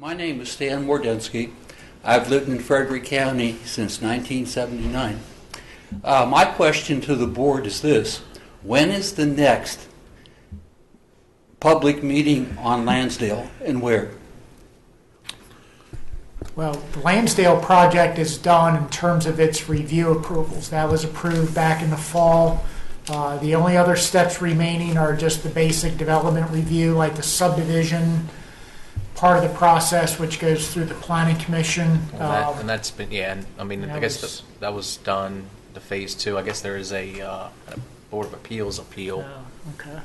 My name is Stan Mordensky. I've lived in Frederick County since 1979. My question to the board is this: when is the next public meeting on Lansdale and where? Well, the Lansdale project is done in terms of its review approvals. That was approved back in the fall. The only other steps remaining are just the basic development review, like the subdivision part of the process, which goes through the planning commission. And that's been, yeah, and I mean, I guess that was done, the phase two. I guess there is a Board of Appeals appeal. Okay.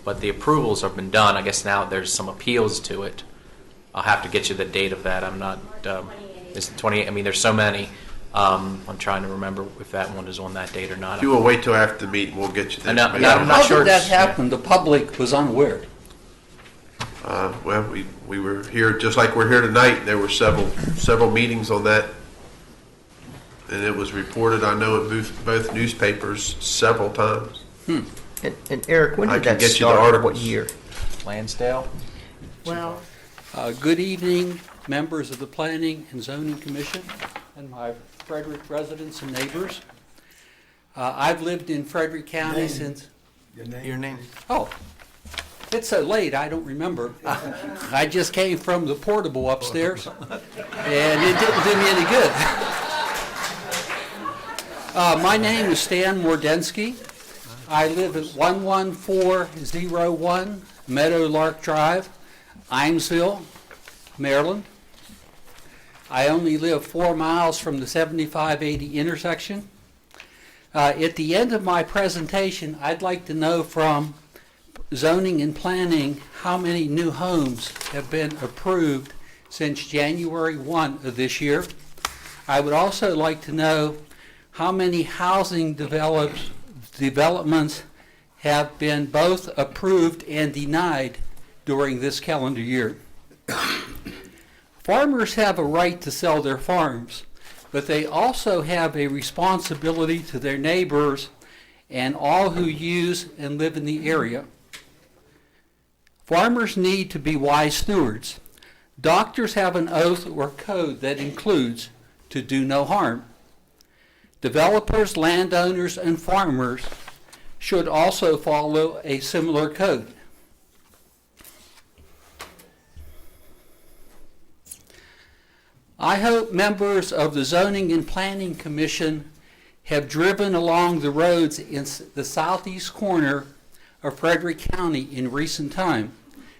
But the approvals have been done. I guess now there's some appeals to it. I'll have to get you the date of that. I'm not, it's 28, I mean, there's so many. I'm trying to remember if that one is on that date or not. You will wait till after the meeting, we'll get you that. I'm not sure. How did that happen? The public was unaware. Well, we were here, just like we're here tonight. There were several meetings on that. And it was reported, I know, in both newspapers several times. And Eric, when I did can that get you the start? articles. What year? Lansdale? Well, Good evening, members of the Planning and Zoning Commission and my Frederick residents and neighbors. I've lived in Frederick County since... Your name? Oh, it's so late, I don't remember. I just came from the portable upstairs, and it didn't do me any good. My name is Stan Mordensky. I live at 11401 Meadowlark Drive, Imesville, Maryland. I only live 4 miles from the 7580 intersection. At the end of my presentation, I'd like to know from zoning and planning how many new homes have been approved since January 1 of this year. I would also like to know how many housing developments have been both approved and denied during this calendar year. Farmers have a right to sell their farms, but they also have a responsibility to their neighbors and all who use and live in the area. Farmers need to be wise stewards. Doctors have an oath or code that includes to do no harm. Developers, landowners, and farmers should also follow a similar code. I hope members of the Zoning and Planning Commission have driven along the roads in the southeast corner of Frederick County in recent time.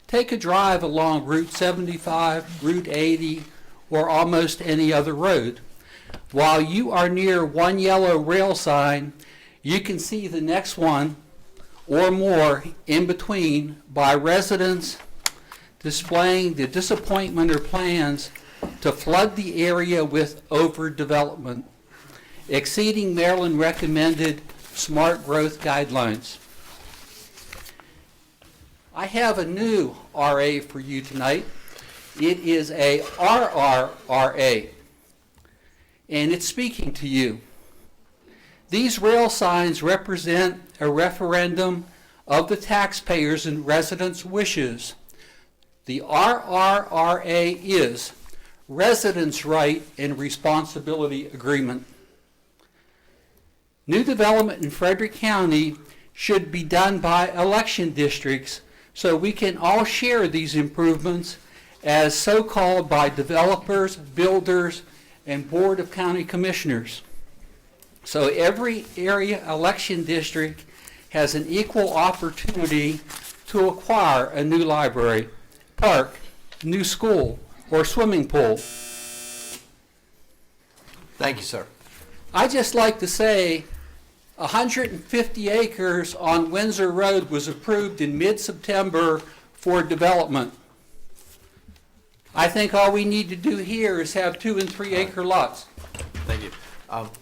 Take a drive along Route 75, Route 80, or almost any other road. While you are near one yellow rail sign, you can see the next one or more in between by residents displaying the disappointment or plans to flood the area with overdevelopment, exceeding Maryland recommended smart growth guidelines. I have a new RA for you tonight. It is a RRRA, and it's speaking to you. These rail signs represent a referendum of the taxpayers and residents' wishes. The RRRA is Residents' Right and Responsibility Agreement. New development in Frederick County should be done by election districts so we can all share these improvements as so-called by developers, builders, and Board of County Commissioners. So every area election district has an equal opportunity to acquire a new library, park, new school, or swimming pool. Thank you, sir. I just like to say 150 acres on Windsor Road was approved in mid-September for development. I think all we need to do here is have 2 and 3 acre lots. Thank you.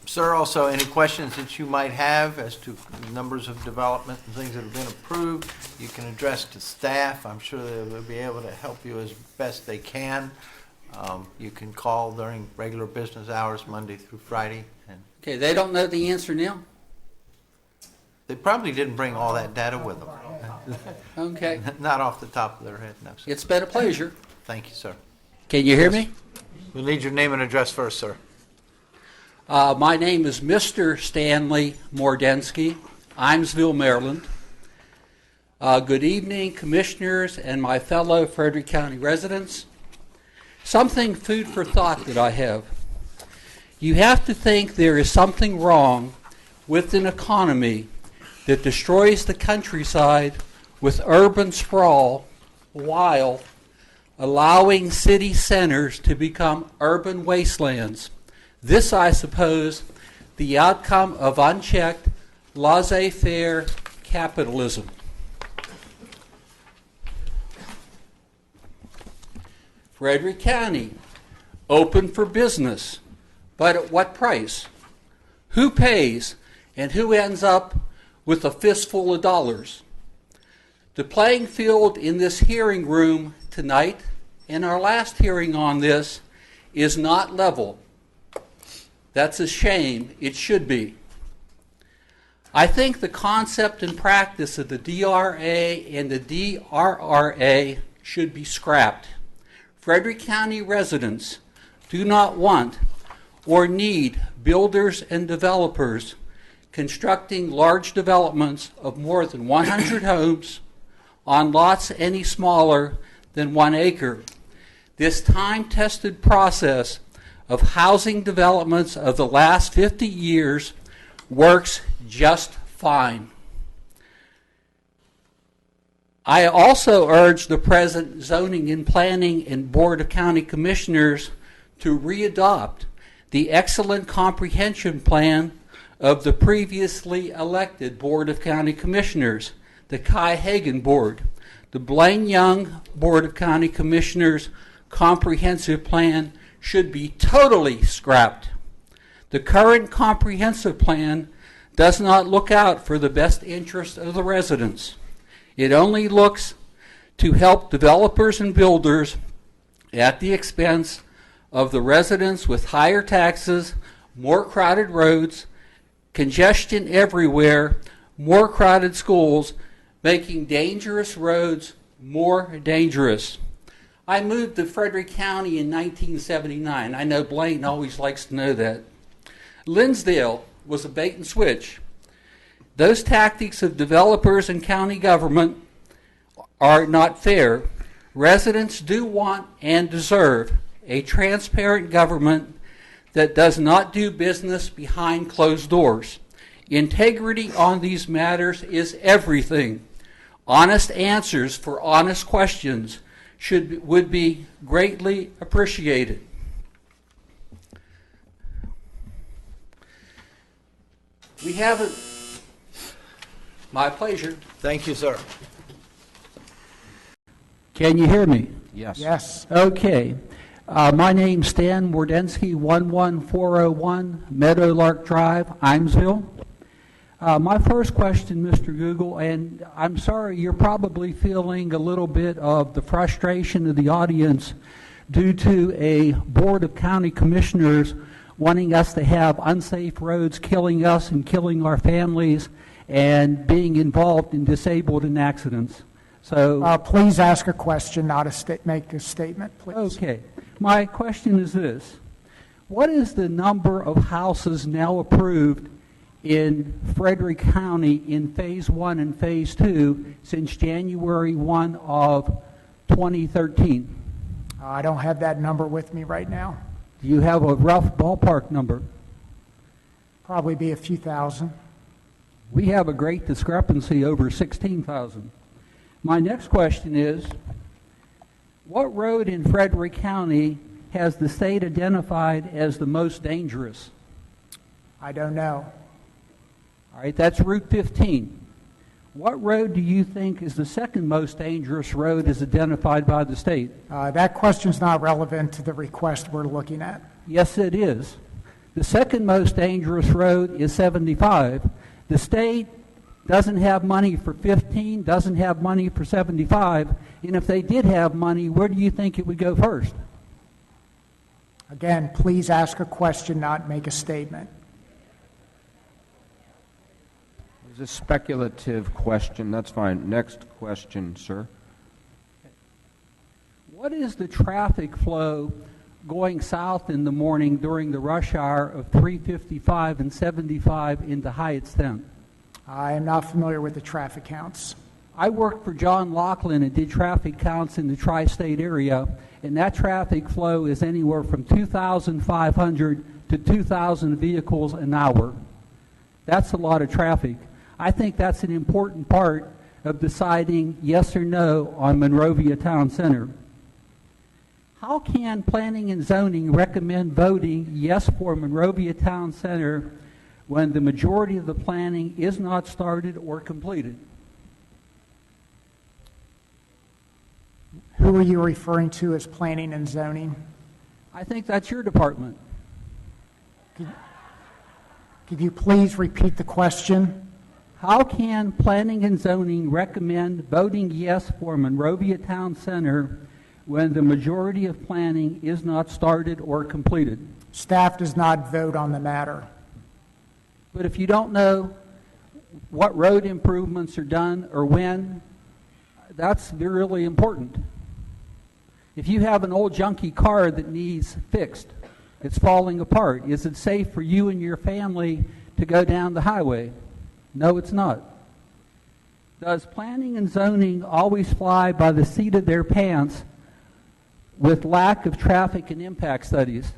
Sir, also any questions that you might have as to numbers of development and things that have been approved, you can address to staff. I'm sure they'll be able to help you as best they can. You can call during regular business hours, Monday through Friday. And Okay, they don't know the answer now? they probably didn't bring all that data with them. Okay. Not off the top of their head, no, sir. It's been a pleasure. Thank you, sir. Can you hear me? We'll need your name and address first, sir. My name is Mr. Stanley Mordensky, Imesville, Maryland. Good evening, commissioners and my fellow Frederick County residents. Something food for thought that I have. You have to think there is something wrong with an economy that destroys the countryside with urban sprawl while allowing city centers to become urban wastelands. This, I suppose, the outcome of unchecked, laissez-faire capitalism. Frederick County, open for business, but at what price? Who pays and who ends up with a fistful of dollars? The playing field in this hearing room tonight and our last hearing on this is not level. That's a shame. It should be. I think the concept and practice of the DRA and the DRRA should be scrapped. Frederick County residents do not want or need builders and developers constructing large developments of more than 100 homes on lots any smaller than 1 acre. This time-tested process of housing developments of the last 50 years works just fine. I also urge the present Zoning and Planning and Board of County Commissioners to readopt the excellent comprehension plan of the previously elected Board of County Commissioners, the Kai Hagen Board. The Blaine Young Board of County Commissioners comprehensive plan should be totally scrapped. The current comprehensive plan does not look out for the best interest of the residents. It only looks to help developers and builders at the expense of the residents with higher taxes, more crowded roads, congestion everywhere, more crowded schools, making dangerous roads more dangerous. I moved to Frederick County in 1979. I know Blaine always likes to know that. Linsdale was a bait and switch. Those tactics of developers and county government are not fair. Residents do want and deserve a transparent government that does not do business behind closed doors. Integrity on these matters is everything. Honest answers for honest questions would be greatly appreciated. We have a... My pleasure. Thank you, sir. Can you hear me? Yes. Yes. Okay. My name's Stan Mordensky, 11401 Meadowlark Drive, Imesville. My first question, Mr. Google, and I'm sorry, you're probably feeling a little bit of the frustration of the audience due to a Board of County Commissioners wanting us to have unsafe roads, killing us and killing our families, and being involved in disabled and accidents. So, Please ask a question, not make a statement, please. okay. My question is this. What is the number of houses now approved in Frederick County in Phase 1 and Phase 2 since January 1 of 2013? I don't have that number with me right now. Do you have a rough ballpark number? Probably be a few thousand. We have a great discrepancy over 16,000. My next question is, what road in Frederick County has the state identified as the most dangerous? I don't know. All right, that's Route 15. What road do you think is the second most dangerous road as identified by the state? That question's not relevant to the request we're looking at. Yes, it is. The second most dangerous road is 75. The state doesn't have money for 15, doesn't have money for 75, and if they did have money, where do you think it would go first? Again, please ask a question, not make a statement. It's a speculative question. That's fine. Next question, sir. What is the traffic flow going south in the morning during the rush hour of 355 and 75 into Hyattstown? I am not familiar with the traffic counts. I worked for John Laughlin and did traffic counts in the tri-state area, and that traffic flow is anywhere from 2,500 to 2,000 vehicles an hour. That's a lot of traffic. I think that's an important part of deciding yes or no on Monrovia Town Center. How can planning and zoning recommend voting yes for Monrovia Town Center when the majority of the planning is not started or completed? Who are you referring to as planning and zoning? I think that's your department. Could you please repeat the question? How can planning and zoning recommend voting yes for Monrovia Town Center when the majority of planning is not started or completed? Staff does not vote on the matter. But if you don't know what road improvements are done or when, that's really important. If you have an old junky car that needs fixed, it's falling apart, is it safe for you and your family to go down the highway? No, it's not. Does planning and zoning always fly by the seat of their pants with lack of traffic and impact studies?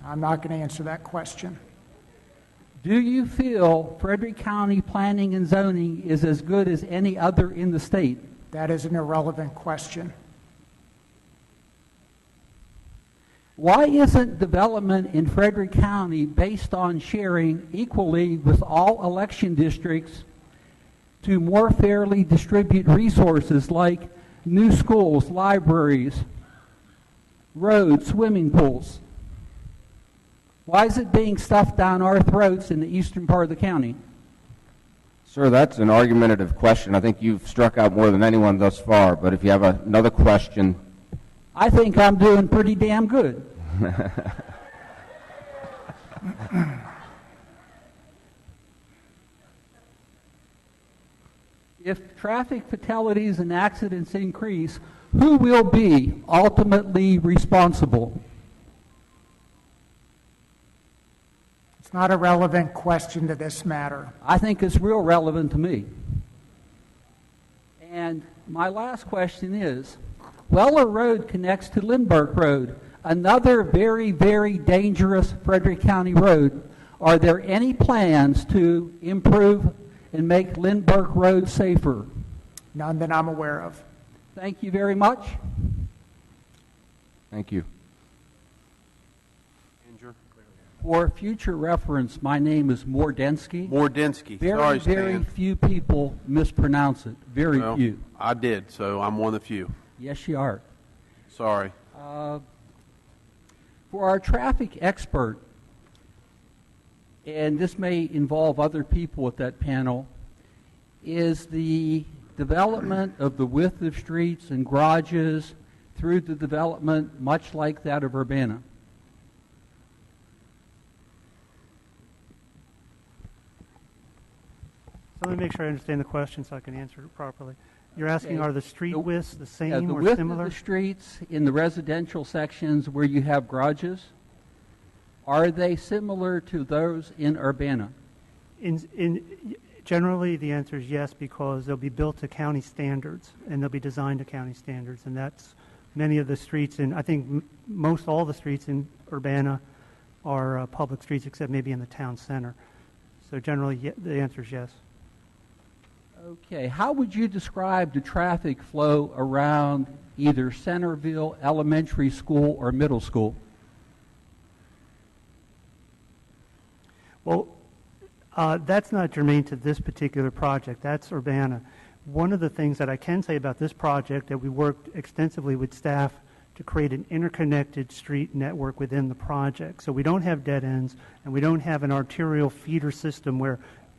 I'm not going to answer that question. Do you feel Frederick County planning and zoning is as good as any other in the state? That is an irrelevant question. Why isn't development in Frederick County based on sharing equally with all election districts to more fairly distribute resources like new schools, libraries, roads, swimming pools? Why is it being stuffed down our throats in the eastern part of the county? Sir, that's an argumentative question. I think you've struck out more than anyone thus far, but if you have another question. I think I'm doing pretty damn good. If traffic fatalities and accidents increase, who will be ultimately responsible? It's not a relevant question to this matter. I think it's real relevant to me. And my last question is, Weller Road connects to Lindbergh Road, another very, very dangerous Frederick County road. Are there any plans to improve and make Lindbergh Road safer? None that I'm aware of. Thank you very much. Thank you. For future reference, my name is Mordensky. Mordensky. Very, Sorry, very Stan. few people mispronounce it. Very Well, few. I did, so I'm one of the few. Yes, you are. Sorry. For our traffic expert, and this may involve other people at that panel, is the development of the width of streets and garages through the development much like that of Urbana? So let me make sure I understand the question so I can answer it properly. You're asking, Okay. are the street widths the Yeah, same the or width similar? of the streets in the residential sections where you have garages, are they similar to those in Urbana? Generally, the answer is yes, because they'll be built to county standards, and they'll be designed to county standards, and that's many of the streets, and I think most all the streets in Urbana are public streets, except maybe in the town center. So generally, the answer is yes. Okay, how would you describe the traffic flow around either Centerville Elementary School or middle school? Well, that's not germane to this particular project. That's Urbana. One of the things that I can say about this project that we worked extensively with staff to create an interconnected street network within the project. So we don't have dead ends, and we don't have an arterial feeder system where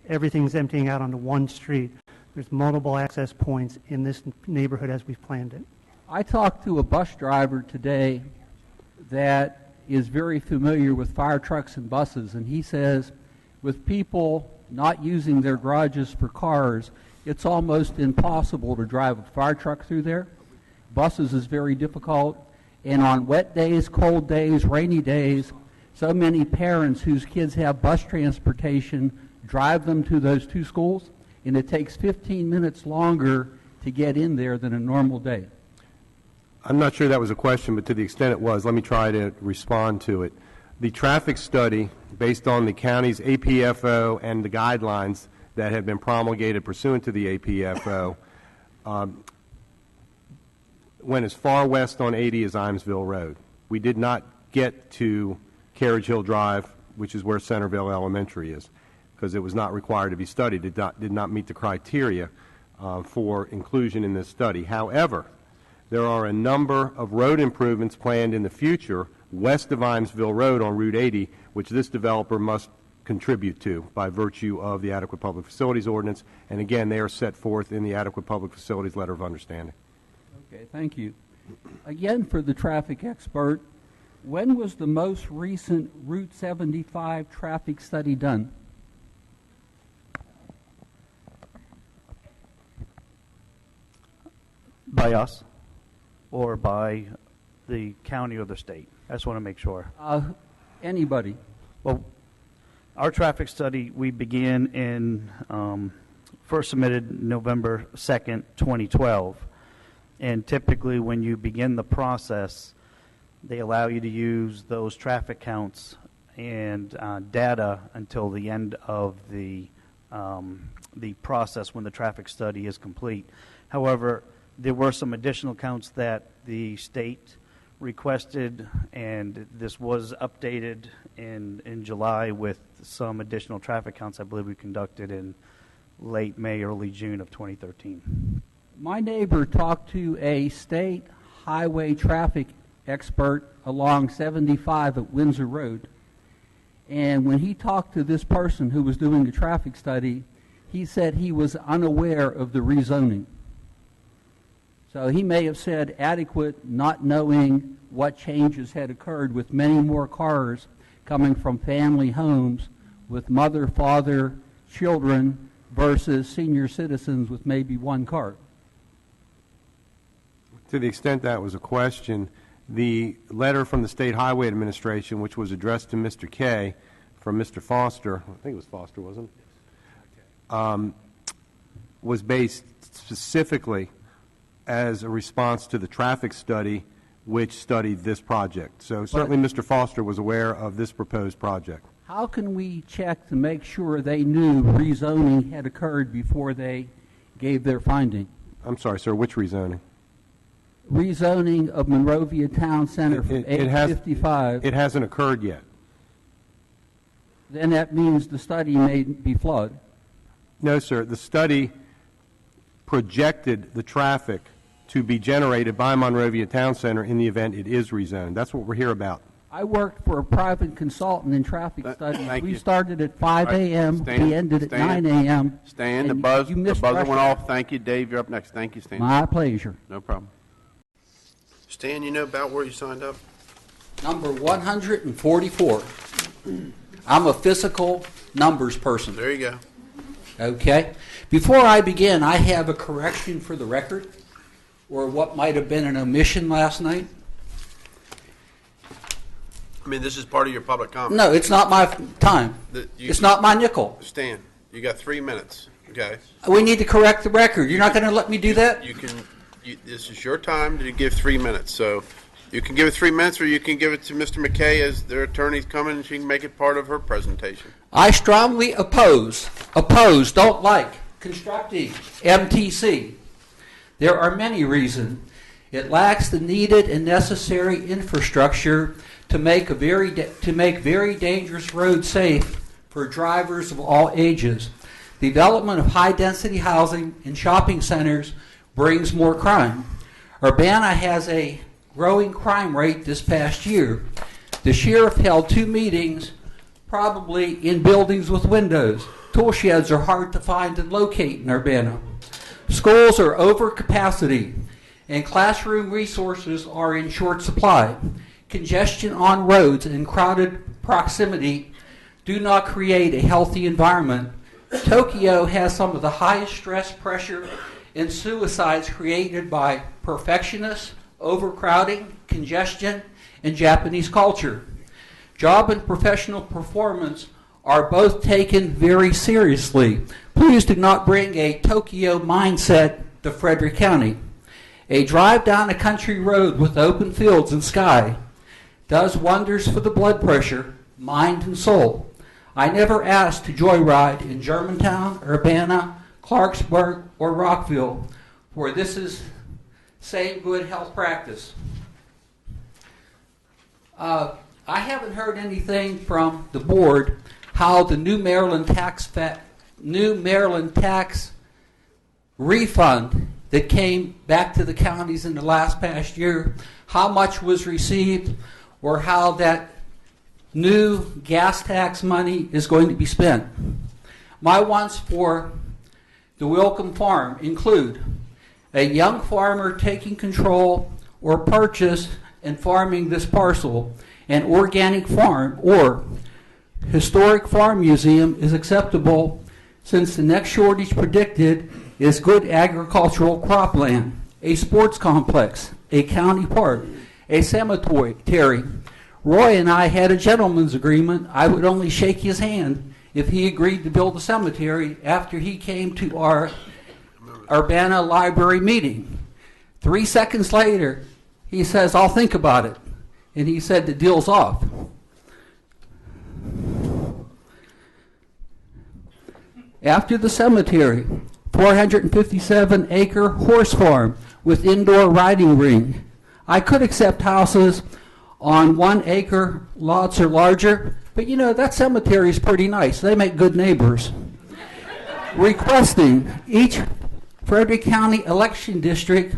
everything's emptying out onto one street. There's multiple access points in this neighborhood as we've planned it. I talked to a bus driver today that is very familiar with fire trucks and buses, and he says with people not using their garages for cars, it's almost impossible to drive a fire truck through there. buses is very difficult, and on wet days, cold days, rainy days, so many parents whose kids have bus transportation drive them to those two schools, and it takes 15 minutes longer to get in there than a normal day. I'm not sure that was a question, but to the extent it was, let me try to respond to it. The traffic study, based on the county's APFO and the guidelines that have been promulgated pursuant to the APFO, went as far west on 80 as Imesville Road. We did not get to Carriage Hill Drive, which is where Centerville Elementary is, because it was not required to be studied. It did not meet the criteria for inclusion in this study. However, there are a number of road improvements planned in the future west of Imesville Road on Route 80, which this developer must contribute to by virtue of the Adequate Public Facilities Ordinance. And again, they are set forth in the Adequate Public Facilities Letter of Understanding. Okay, thank you. Again, for the traffic expert, when was the most recent Route 75 traffic study done? By us or by the county or the state? I just want to make sure. Anybody? Well, our traffic study, we began in, first submitted November 2nd, 2012. And typically when you begin the process, they allow you to use those traffic counts and data until the end of the process when the traffic study is complete. However, there were some additional counts that the state requested, and this was updated in July with some additional traffic counts I believe we conducted in late May, early June of 2013. My neighbor talked to a state highway traffic expert along 75 at Windsor Road, and when he talked to this person who was doing the traffic study, he said he was unaware of the rezoning. So he may have said adequate, not knowing what changes had occurred with many more cars coming from family homes with mother, father, children versus senior citizens with maybe one car. To the extent that was a question, the letter from the State Highway Administration, which was addressed to Mr. Kay from Mr. Foster, I think it was Foster, wasn't it? Was based specifically as a response to the traffic study which studied this project. So certainly Mr. Foster was aware of this proposed project. How can we check to make sure they knew rezoning had occurred before they gave their finding? I'm sorry, sir, which rezoning? Rezoning of Monrovia Town Center from 855. It hasn't occurred yet. Then that means the study may be flawed. No, sir. The study projected the traffic to be generated by Monrovia Town Center in the event it is rezoned. That's what we're here about. I worked for a private consultant in traffic studies. thank We you. started at 5 All right, a.m., stand, we ended at stand, 9 a.m. Stan, the and buzzer missed went rush off. hour. Thank you, Dave. You're up next. Thank you, Stan. My pleasure. No problem. Stan, you know about where you signed up? Number 144. I'm a physical numbers person. There you go. Okay. Before I begin, I have a correction for the record, or what might have been an omission last night. I mean, this is part of your public comment. No, it's not my time. It's not my nickel. Stan, you got 3 minutes, okay? We need to correct the record. You're not going to let me do that? This is your time to give 3 minutes, so you can give it 3 minutes, or you can give it to Mr. McKay as their attorney's coming, and she can make it part of her presentation. I strongly oppose, don't like, constructing MTC. There are many reasons. It lacks the needed and necessary infrastructure to make very dangerous roads safe for drivers of all ages. Development of high-density housing and shopping centers brings more crime. Urbana has a growing crime rate this past year. The sheriff held 2 meetings, probably in buildings with windows. Tool sheds are hard to find and locate in Urbana. Schools are over capacity, and classroom resources are in short supply. Congestion on roads and crowded proximity do not create a healthy environment. Tokyo has some of the highest stress, pressure, and suicides created by perfectionists, overcrowding, congestion, and Japanese culture. Job and professional performance are both taken very seriously. Please do not bring a Tokyo mindset to Frederick County. A drive down a country road with open fields and sky does wonders for the blood pressure, mind, and soul. I never asked to joyride in Germantown, Urbana, Clarksburg, or Rockville, for this is same good health practice. I haven't heard anything from the board how the new Maryland tax refund that came back to the counties in the past year, how much was received, or how that new gas tax money is going to be spent. My wants for the Wilcombe Farm include a young farmer taking control or purchase and farming this parcel, an organic farm, or historic farm museum is acceptable since the next shortage predicted is good agricultural cropland, a sports complex, a county park, a cemetery. Roy and I had a gentleman's agreement. I would only shake his hand if he agreed to build a cemetery after he came to our Urbana Library meeting. 3 seconds later, he says, "I'll think about it." And he said, "The deal's off." After the cemetery, 457-acre horse farm with indoor riding ring. I could accept houses on 1 acre lots or larger, but you know, that cemetery is pretty nice. They make good neighbors. Requesting each Frederick County election district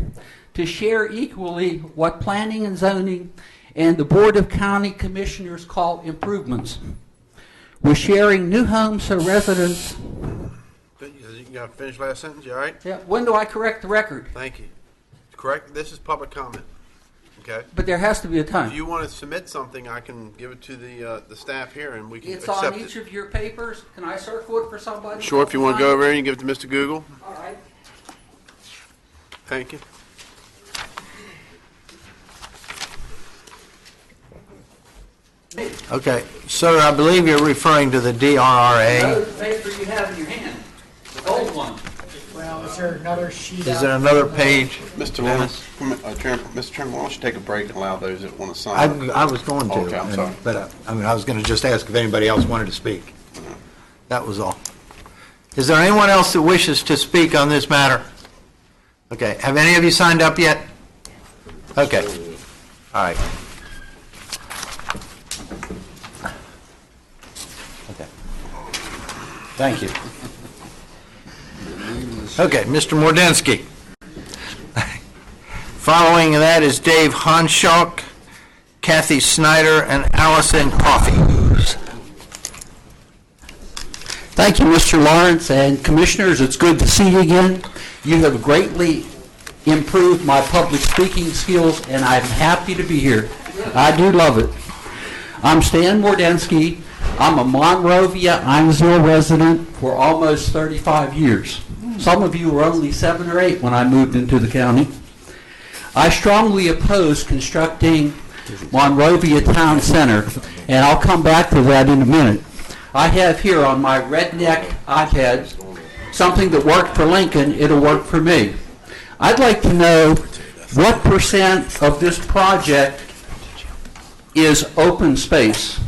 to share equally what planning and zoning and the Board of County Commissioners call improvements. We're sharing new homes so residents... You got to finish last sentence, you all right? Yeah, when do I correct the record? Thank you. Correct, this is public comment, okay? But there has to be a time. If you want to submit something, I can give it to the staff here and we can It's accept on each it. of your papers. Can I circle it for somebody? Sure, if you want to go over there and give it to Mr. Google. All right. Thank you. Okay, sir, I believe you're referring to the DRRA. Those paper you have in your hand, the gold one. Well, is there another sheet? Is out there another page? Mr. Dennis? Mr. Chairman, why don't you take a break and allow those that want to sign? I was going to. Okay, I'm sorry. But, I was going to just ask if anybody else wanted to speak. That was all. Is there anyone else that wishes to speak on this matter? Okay, have any of you signed up yet? Okay, all right. Okay. Thank you. Okay, Mr. Mordensky. Following that is Dave Honshock, Kathy Snyder, and Allison Coffey. Thank you, Mr. Lawrence, and Commissioners, it's good to see you again. You have greatly improved my public speaking skills, and I'm happy to be here. I do love it. I'm Stan Mordensky. I'm a Monrovia, Inesville resident for almost 35 years. Some of you were only 7 or 8 when I moved into the county. I strongly oppose constructing Monrovia Town Center, and I'll come back to that in a minute. I have here on my redneck iPad something that worked for Lincoln, it'll work for me. I'd like to know what % of this project is open space.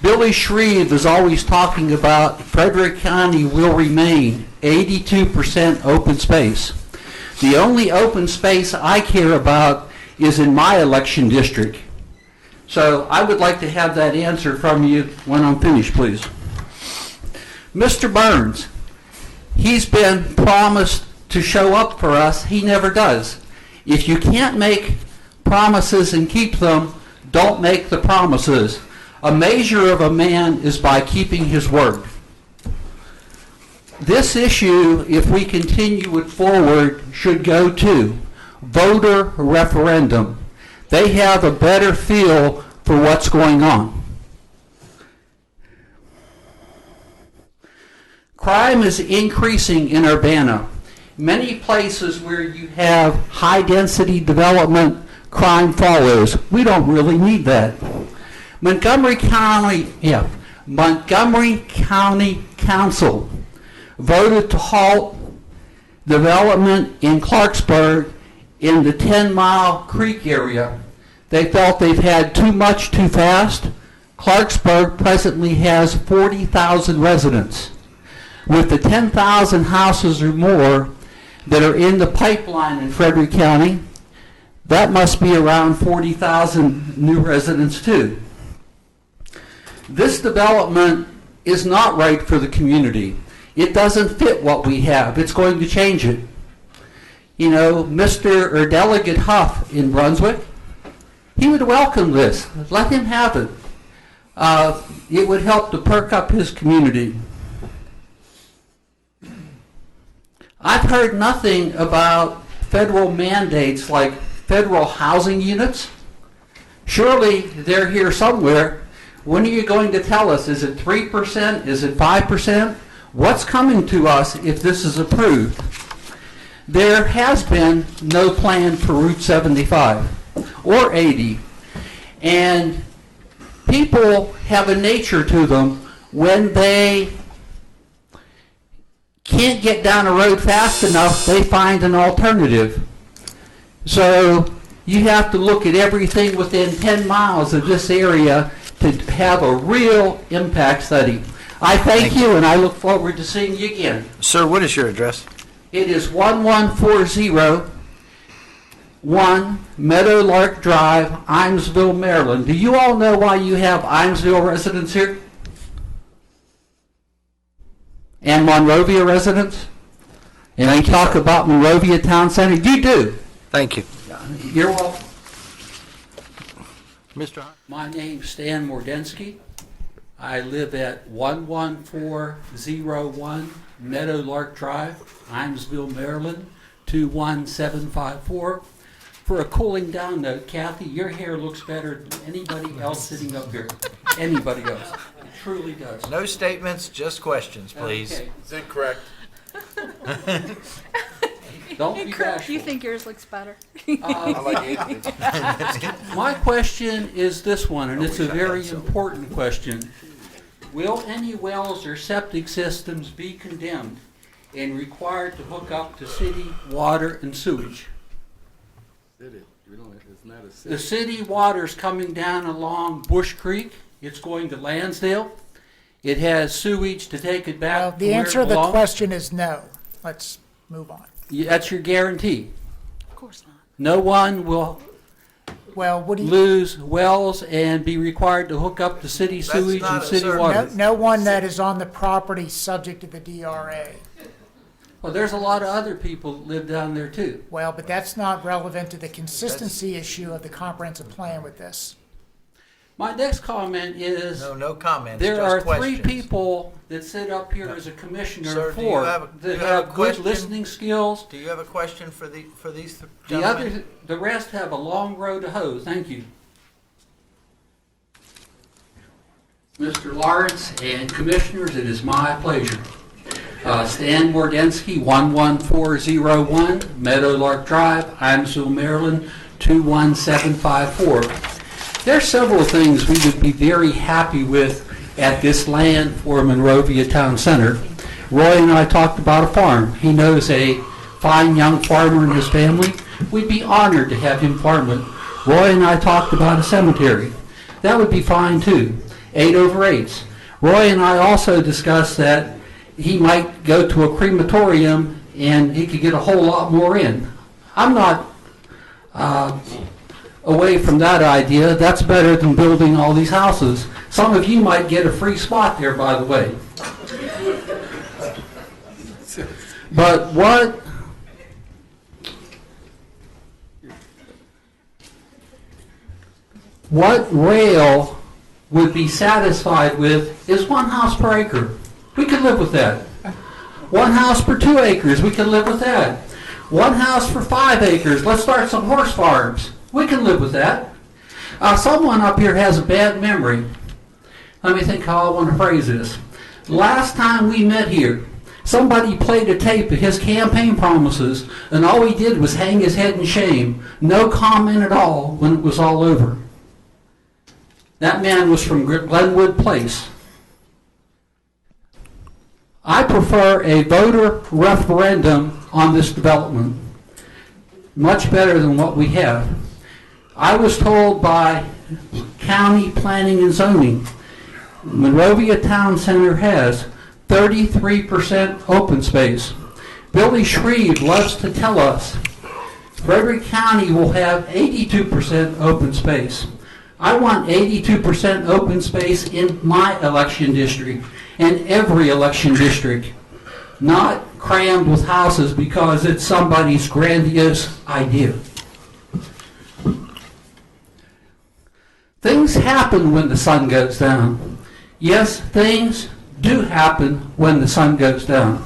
Billy Shreve is always talking about Frederick County will remain 82% open space. The only open space I care about is in my election district. So I would like to have that answer from you when I'm finished, please. Mr. Burns, he's been promised to show up for us. He never does. If you can't make promises and keep them, don't make the promises. A measure of a man is by keeping his word. This issue, if we continue it forward, should go to voter referendum. They have a better feel for what's going on. Crime is increasing in Urbana, Many places where you have high-density development, crime follows. We don't really need that. Montgomery County Council voted to halt development in Clarksburg in the 10-Mile Creek area. They felt they've had too much too fast. Clarksburg presently has 40,000 residents. With the 10,000 houses or more that are in the pipeline in Frederick County, that must be around 40,000 new residents too. This development is not right for the community. It doesn't fit what we have. It's going to change it. You know, Mr. or Delegate Huff in Brunswick, he would welcome this. Let him have it. It would help to perk up his community. I've heard nothing about federal mandates like federal housing units. Surely they're here somewhere. When are you going to tell us? Is it 3%? Is it 5%? What's coming to us if this is approved? There has been no plan for Route 75 or 80. And people have a nature to them when they can't get down a road fast enough, they find an alternative. So you have to look at everything within 10 miles of this area to have a real impact study. I thank you, and I look forward to seeing you again. Sir, what is your address? It is 11401 Meadowlark Drive, Imesville, Maryland. Do you all know why you have Imesville residents here? And Monrovia residents? And I talk about Monrovia Town Center? You do. Thank you. You're welcome. Mr. Hunt? My name's Stan Mordensky. I live at 11401 Meadowlark Drive, Imesville, Maryland, 21754. For a cooling down note, Kathy, your hair looks better than anybody else sitting up here. Anybody else. It truly does. No statements, just questions, please. Okay. Is that correct? Don't be bashful. You think yours looks better? I like Anthony. My question is this one, and it's a very important question. Will any wells or septic systems be condemned and required to hook up to city water and sewage? The city water's coming down along Bush Creek. It's going to Lansdale. It has sewage to take it back Well, to the where answer it to the belongs. question is no. Let's move on. That's your guarantee. Of course not. No one will Well, what do you, lose wells and be required to hook up to city sewage not and a city certain- water. no one that is on the property subject to the DRA. Well, there's a lot of other people that live down there too. Well, but that's not relevant to the consistency issue of the comprehensive plan with this. My next comment is, No comments, there just are questions. 3 people that sit up here as a commissioner Sir, of do you 4 have a- do that you have a have good question? listening skills. Do you have a question for these The gentlemen? the rest have a long road to hoe. Thank you. Mr. Lawrence and commissioners, it is my pleasure. Stan Mordensky, 11401 Meadowlark Drive, Imesville, Maryland, 21754. There are several things we would be very happy with at this land for Monrovia Town Center. Roy and I talked about a farm. He knows a fine young farmer and his family. We'd be honored to have him farm it. Roy and I talked about a cemetery. That would be fine too. 8/8. Roy and I also discussed that he might go to a crematorium and he could get a whole lot more in. I'm not away from that idea. That's better than building all these houses. Some of you might get a free spot there, by the way. But what rail would be satisfied with is 1 house per acre. We could live with that. 1 house per 2 acres, we could live with that. 1 house for 5 acres, let's start some horse farms. We can live with that. Someone up here has a bad memory. Let me think how I want to phrase this. Last time we met here, Somebody played a tape of his campaign promises, and all he did was hang his head in shame. No comment at all when it was all over. That man was from Glenwood Place. I prefer a voter referendum on this development, much better than what we have. I was told by County Planning and Zoning, Monrovia Town Center has 33% open space. Billy Shreve loves to tell us Frederick County will have 82% open space. I want 82% open space in my election district and every election district, not crammed with houses because it's somebody's grandiose idea. Things happen when the sun goes down. Yes, things do happen when the sun goes down.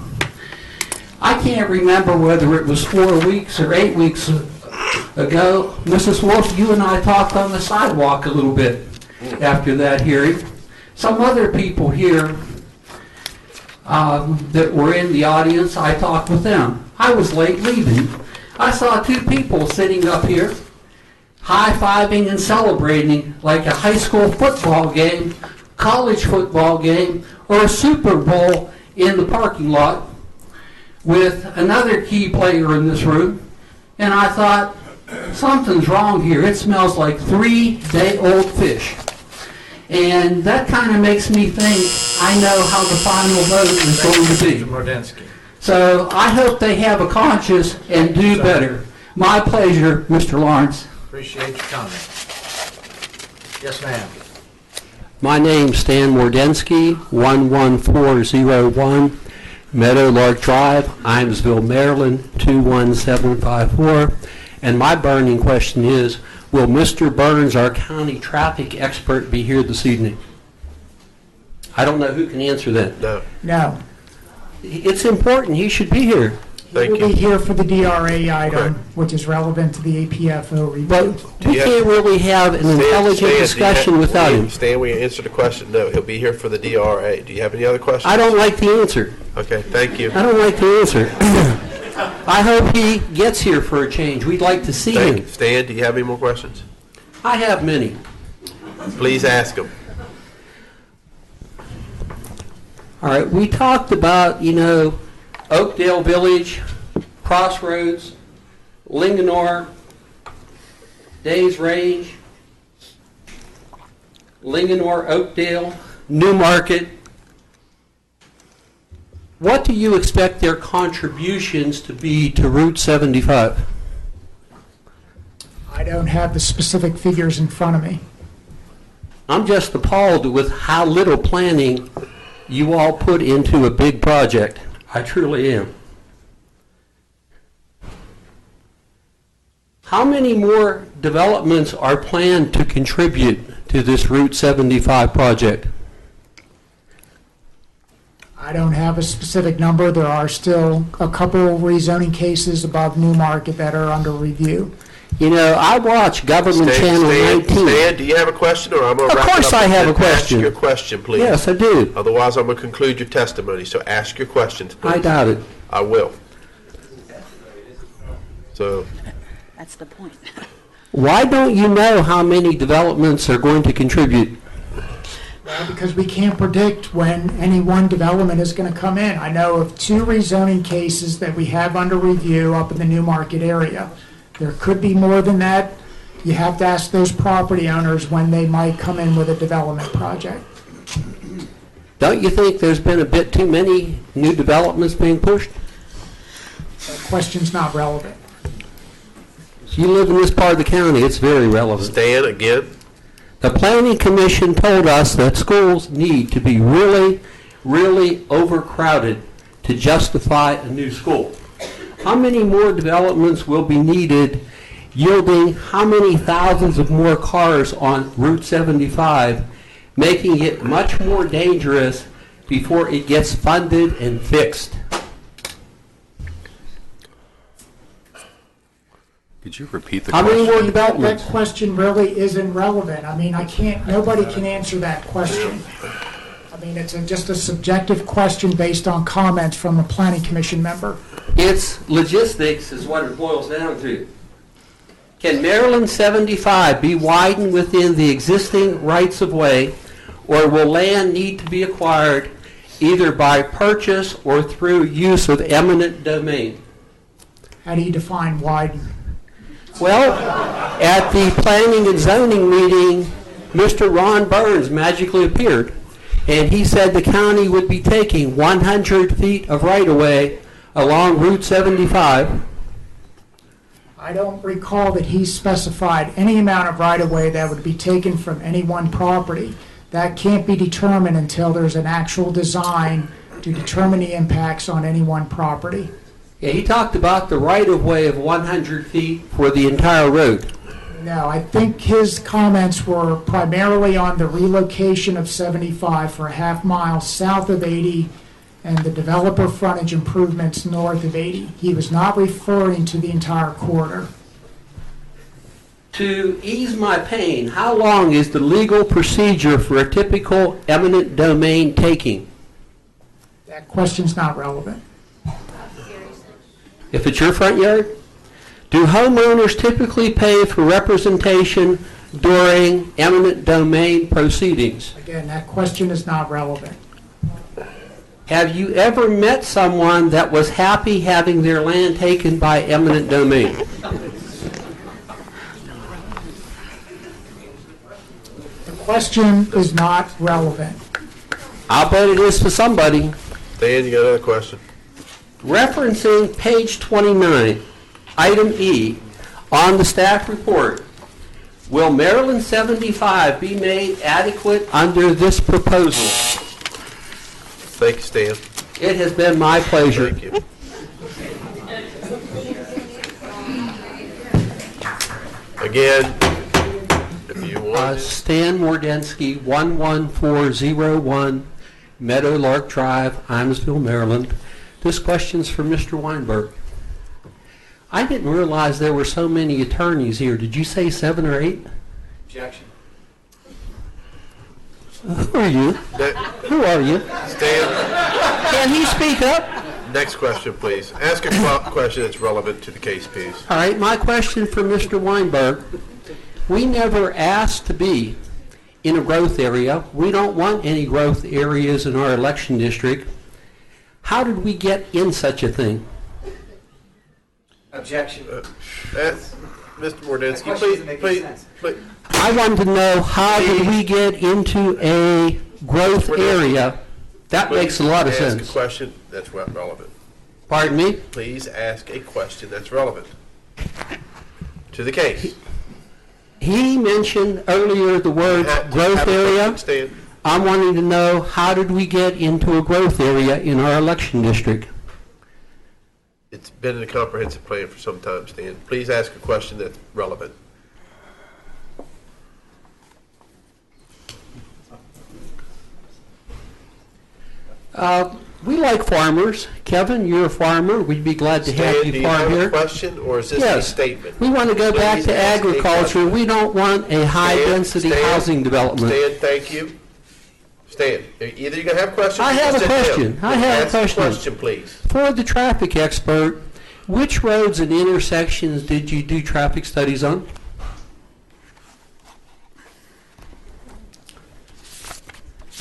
I can't remember whether it was 4 weeks or 8 weeks ago. Mrs. Wolf, you and I talked on the sidewalk a little bit after that hearing. Some other people here that were in the audience, I talked with them. I was late leaving. I saw 2 people sitting up here high-fiving and celebrating like a high school football game, college football game, or a Super Bowl in the parking lot with another key player in this room. And I thought, something's wrong here. It smells like 3-day-old fish. And that kind of makes me think I know how the final vote is going to be. Mordensky. So I hope they have a conscience and do better. My pleasure, Mr. Lawrence. Appreciate your comment. Yes, ma'am. My name's Stan Mordensky, 11401 Meadowlark Drive, Imesville, Maryland, 21754. And my burning question is, will Mr. Burns, our county traffic expert, be here this evening? I don't know who can answer that. No. No. It's important. He should be here. Thank We'll be you. here for the DRA item, Okay. which is relevant to the APFO review. But we Yeah. can't really have an intelligent discussion without him. Stan, will you answer the question? No, he'll be here for the DRA. Do you have any other questions? I don't like the answer. Okay, thank you. I don't like the answer. I hope he gets here for a change. We'd like to see Thank you. him. Stan, do you have any more questions? I have many. Please ask them. All right, we talked about, Oakdale Village, Crossroads, Linganore, Days Range, Linganore, Oakdale, Newmarket. What do you expect their contributions to be to Route 75? I don't have the specific figures in front of me. I'm just appalled with how little planning you all put into a big project. I truly am. How many more developments are planned to contribute to this Route 75 project? I don't have a specific number. There are still a couple rezoning cases above Newmarket that are under review. I watch Government Channel 19. Stan, do you have a question, or I'm going to Of wrap it up? course I have a question. Ask your question, please. Yes, I do. Otherwise, I'm going to conclude your testimony, so ask your questions, please. I doubt it. I will. So, That's the point. Why don't you know how many developments are going to contribute? Well, because we can't predict when any one development is going to come in. I know of 2 rezoning cases that we have under review up in the Newmarket area. There could be more than that. You have to ask those property owners when they might come in with a development project. Don't you think there's been a bit too many new developments being pushed? That question's not relevant. You live in this part of the county, it's very relevant. Stan, again, The Planning Commission told us that schools need to be really, really overcrowded to justify a new school. How many more developments will be needed, yielding how many thousands of more cars on Route 75, making it much more dangerous before it gets funded and fixed? Could you repeat the How many question? more That developments? question really isn't relevant. I mean, nobody can answer that question. mean, it's just a subjective question based on comments from a planning commission member. It's logistics is what it boils down to. Can Maryland 75 be widened within the existing rights-of-way, or will land need to be acquired either by purchase or through use of eminent domain? How do you define widen? Well, at the planning and zoning meeting, Mr. Ron Burns magically appeared, and he said the county would be taking 100 feet of right-of-way along Route 75. I don't recall that he specified any amount of right-of-way that would be taken from any one property. That can't be determined until there's an actual design to determine the impacts on any one property. Yeah, he talked about the right-of-way of 100 feet for the entire road. No, I think his comments were primarily on the relocation of 75 for a half mile south of 80 and the developer frontage improvements north of 80. He was not referring to the entire corridor. To ease my pain, how long is the legal procedure for a typical eminent domain taking? That question's not relevant. If it's your front yard? Do homeowners typically pay for representation during eminent domain proceedings? Again, that question is not relevant. Have you ever met someone that was happy having their land taken by eminent domain? The question is not relevant. I'll bet it is for somebody. Dan, you got another question? Referencing page 29, item E, on the staff report, will Maryland 75 be made adequate under this proposal? Thank you, Stan. It has been my pleasure. Thank you. Again, if you want, Stan Mordensky, 11401 Meadowlark Drive, Imesville, Maryland. This question's for Mr. Weinberg. I didn't realize there were so many attorneys here. Did you say 7 or 8? Objection. Who are you? Who are you? Stan, Can he speak up? next question, please. Ask a question that's relevant to the case, please. All right, my question for Mr. Weinberg. We never asked to be in a growth area. We don't want any growth areas in our election district. How did we get in such a thing? Objection. Mr. Mordensky, That question doesn't make any sense. please. I wanted to know, how did we get into a growth area? That makes a lot of Ask a sense. question that's relevant. Pardon me? Please ask a question that's relevant to the case. He mentioned earlier the word Have growth a area. question, Stan. I'm wanting to know, how did we get into a growth area in our election district? It's been in the comprehensive plan for some time, Stan. Please ask a question that's relevant. We like farmers. Kevin, you're a farmer. We'd be glad to have Stan, do you you have farm a here. question, or is this a Yes. statement? We want to go back Please to ask a agriculture. question. We don't want a high-density Stan, housing development. Stan, thank you. Stan, either you're going to have questions I or have just a sit down. question. I have a Ask question. question, please. For the traffic expert, which roads and intersections did you do traffic studies on?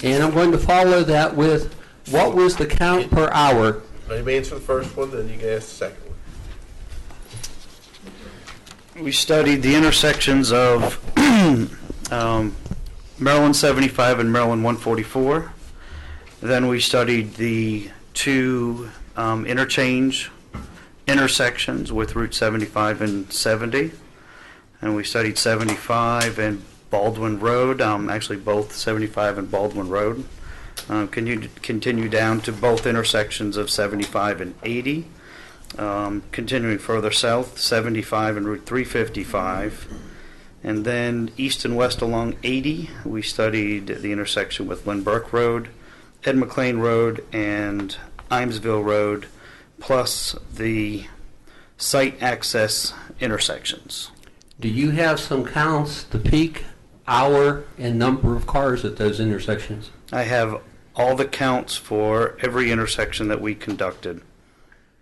And I'm going to follow that with, what was the count per hour? Let me answer the first one, then you can ask the second one. We studied the intersections of Maryland 75 and Maryland 144. Then we studied the two interchange intersections with Route 75 and 70. And we studied 75 and Baldwin Road, actually both 75 and Baldwin Road. Can you continue down to both intersections of 75 and 80? Continuing further south, 75 and Route 355. And then east and west along 80, we studied the intersection with Lynn Burke Road, Ed McLean Road, and Imesville Road, plus the site access intersections. Do you have some counts, the peak hour and number of cars at those intersections? I have all the counts for every intersection that we conducted.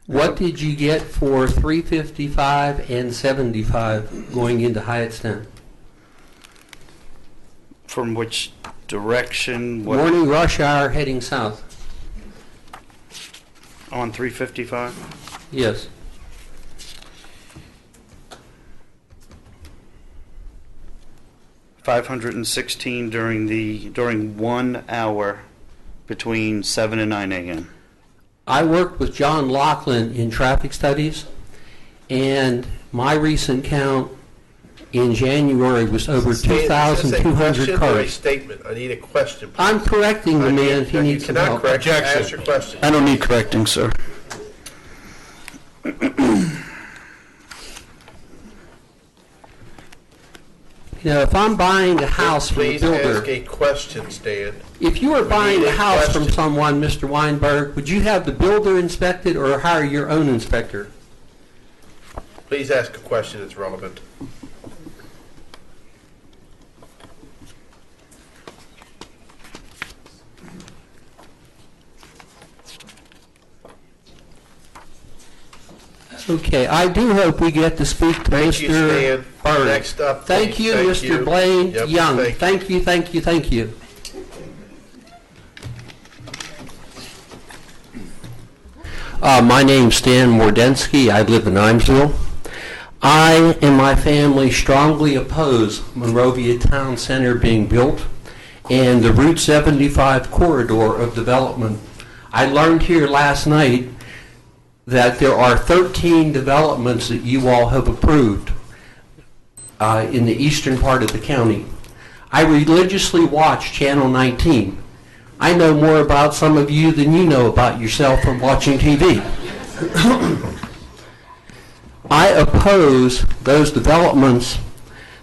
What did you get for 355 and 75 going into Hyattstown? From which direction? Morning rush hour heading south. On 355? Yes. $516 during 1 hour between 7 and 9 a.m. I worked with John Laughlin in traffic studies, and my recent count in January was over Stan, is this a 2,200 question or a cars. statement? I need a question, please. I'm correcting the man if he needs some You help. cannot correct, ask your question. I don't need correcting, sir. You know, if I'm buying a house from a Please ask builder, a question, Stan. if you were We buying need a a house from question. someone, Mr. Weinberg, would you have the builder inspected or hire your own inspector? Please ask a question that's relevant. Okay, I do hope we get to speak to Thank you, Mr. Stan. Burns. Next up, Thank please. you, Thank Mr. you. Blaine Yep, Young. thank you. Thank you, thank you, thank you. My name's Stan Mordensky. I live in Imesville. I and my family strongly oppose Monrovia Town Center being built and the Route 75 corridor of development. I learned here last night that there are 13 developments that you all have approved in the eastern part of the county. I religiously watch Channel 19. I know more about some of you than you know about yourself from watching TV. I oppose those developments.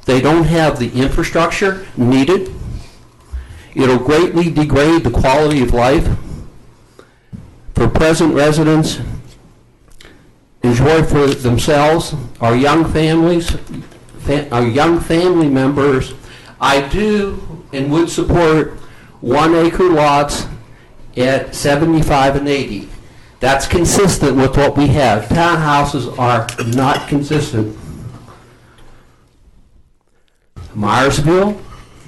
They don't have the infrastructure needed. It'll greatly degrade the quality of life for present residents. Enjoy for themselves, our young families, our young family members. I do and would support 1-acre lots at 75 and 80. That's consistent with what we have. Townhouses are not consistent. Myersville,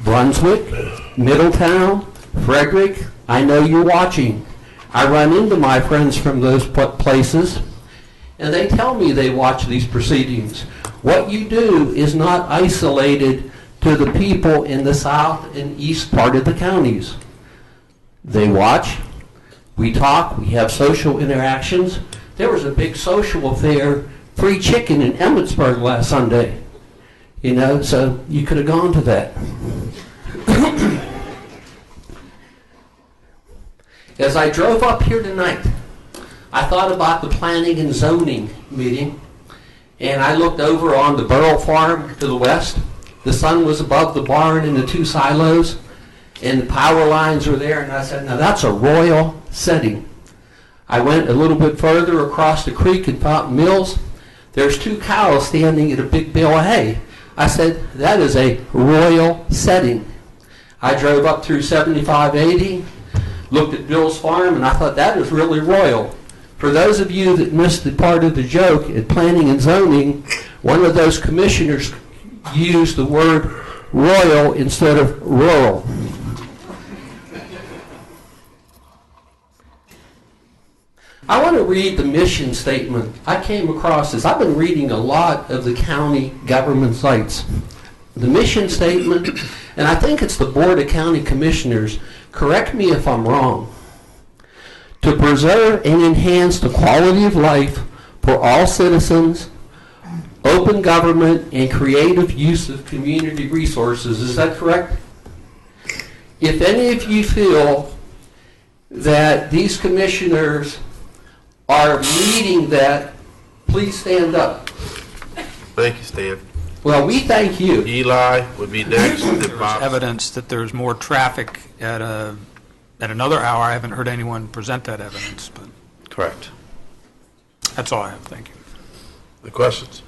Brunswick, Middletown, Frederick, I know you're watching. I run into my friends from those places, and they tell me they watch these proceedings. What you do is not isolated to the people in the south and east part of the counties. They watch, we talk, we have social interactions. There was a big social affair, free chicken in Emmitsburg last Sunday. You know, so you could have gone to that. As I drove up here tonight, I thought about the planning and zoning meeting, and I looked over on the Burrell Farm to the west. The sun was above the barn and the two silos, and the power lines were there, and I said, now that's a royal setting. I went a little bit further across the creek in Fountain Mills. There's two cows standing at a big bale of hay. I said, that is a royal setting. I drove up through 7580, looked at Bill's farm, and I thought that is really royal. For those of you that missed the part of the joke at planning and zoning, one of those commissioners used the word royal instead of rural. I want to read the mission statement. I came across this. I've been reading a lot of the county government sites. The mission statement, and I think it's the Board of County Commissioners, correct me if I'm wrong, to preserve and enhance the quality of life for all citizens, open government, and creative use of community resources. Is that correct? If any of you feel that these commissioners are meeting that, please stand up. Thank you, Stan. Well, we thank you. Eli would be next. then There's Bob. evidence that there's more traffic at another hour. I haven't heard anyone present that evidence, but Correct. that's all I have. Thank you. The questions?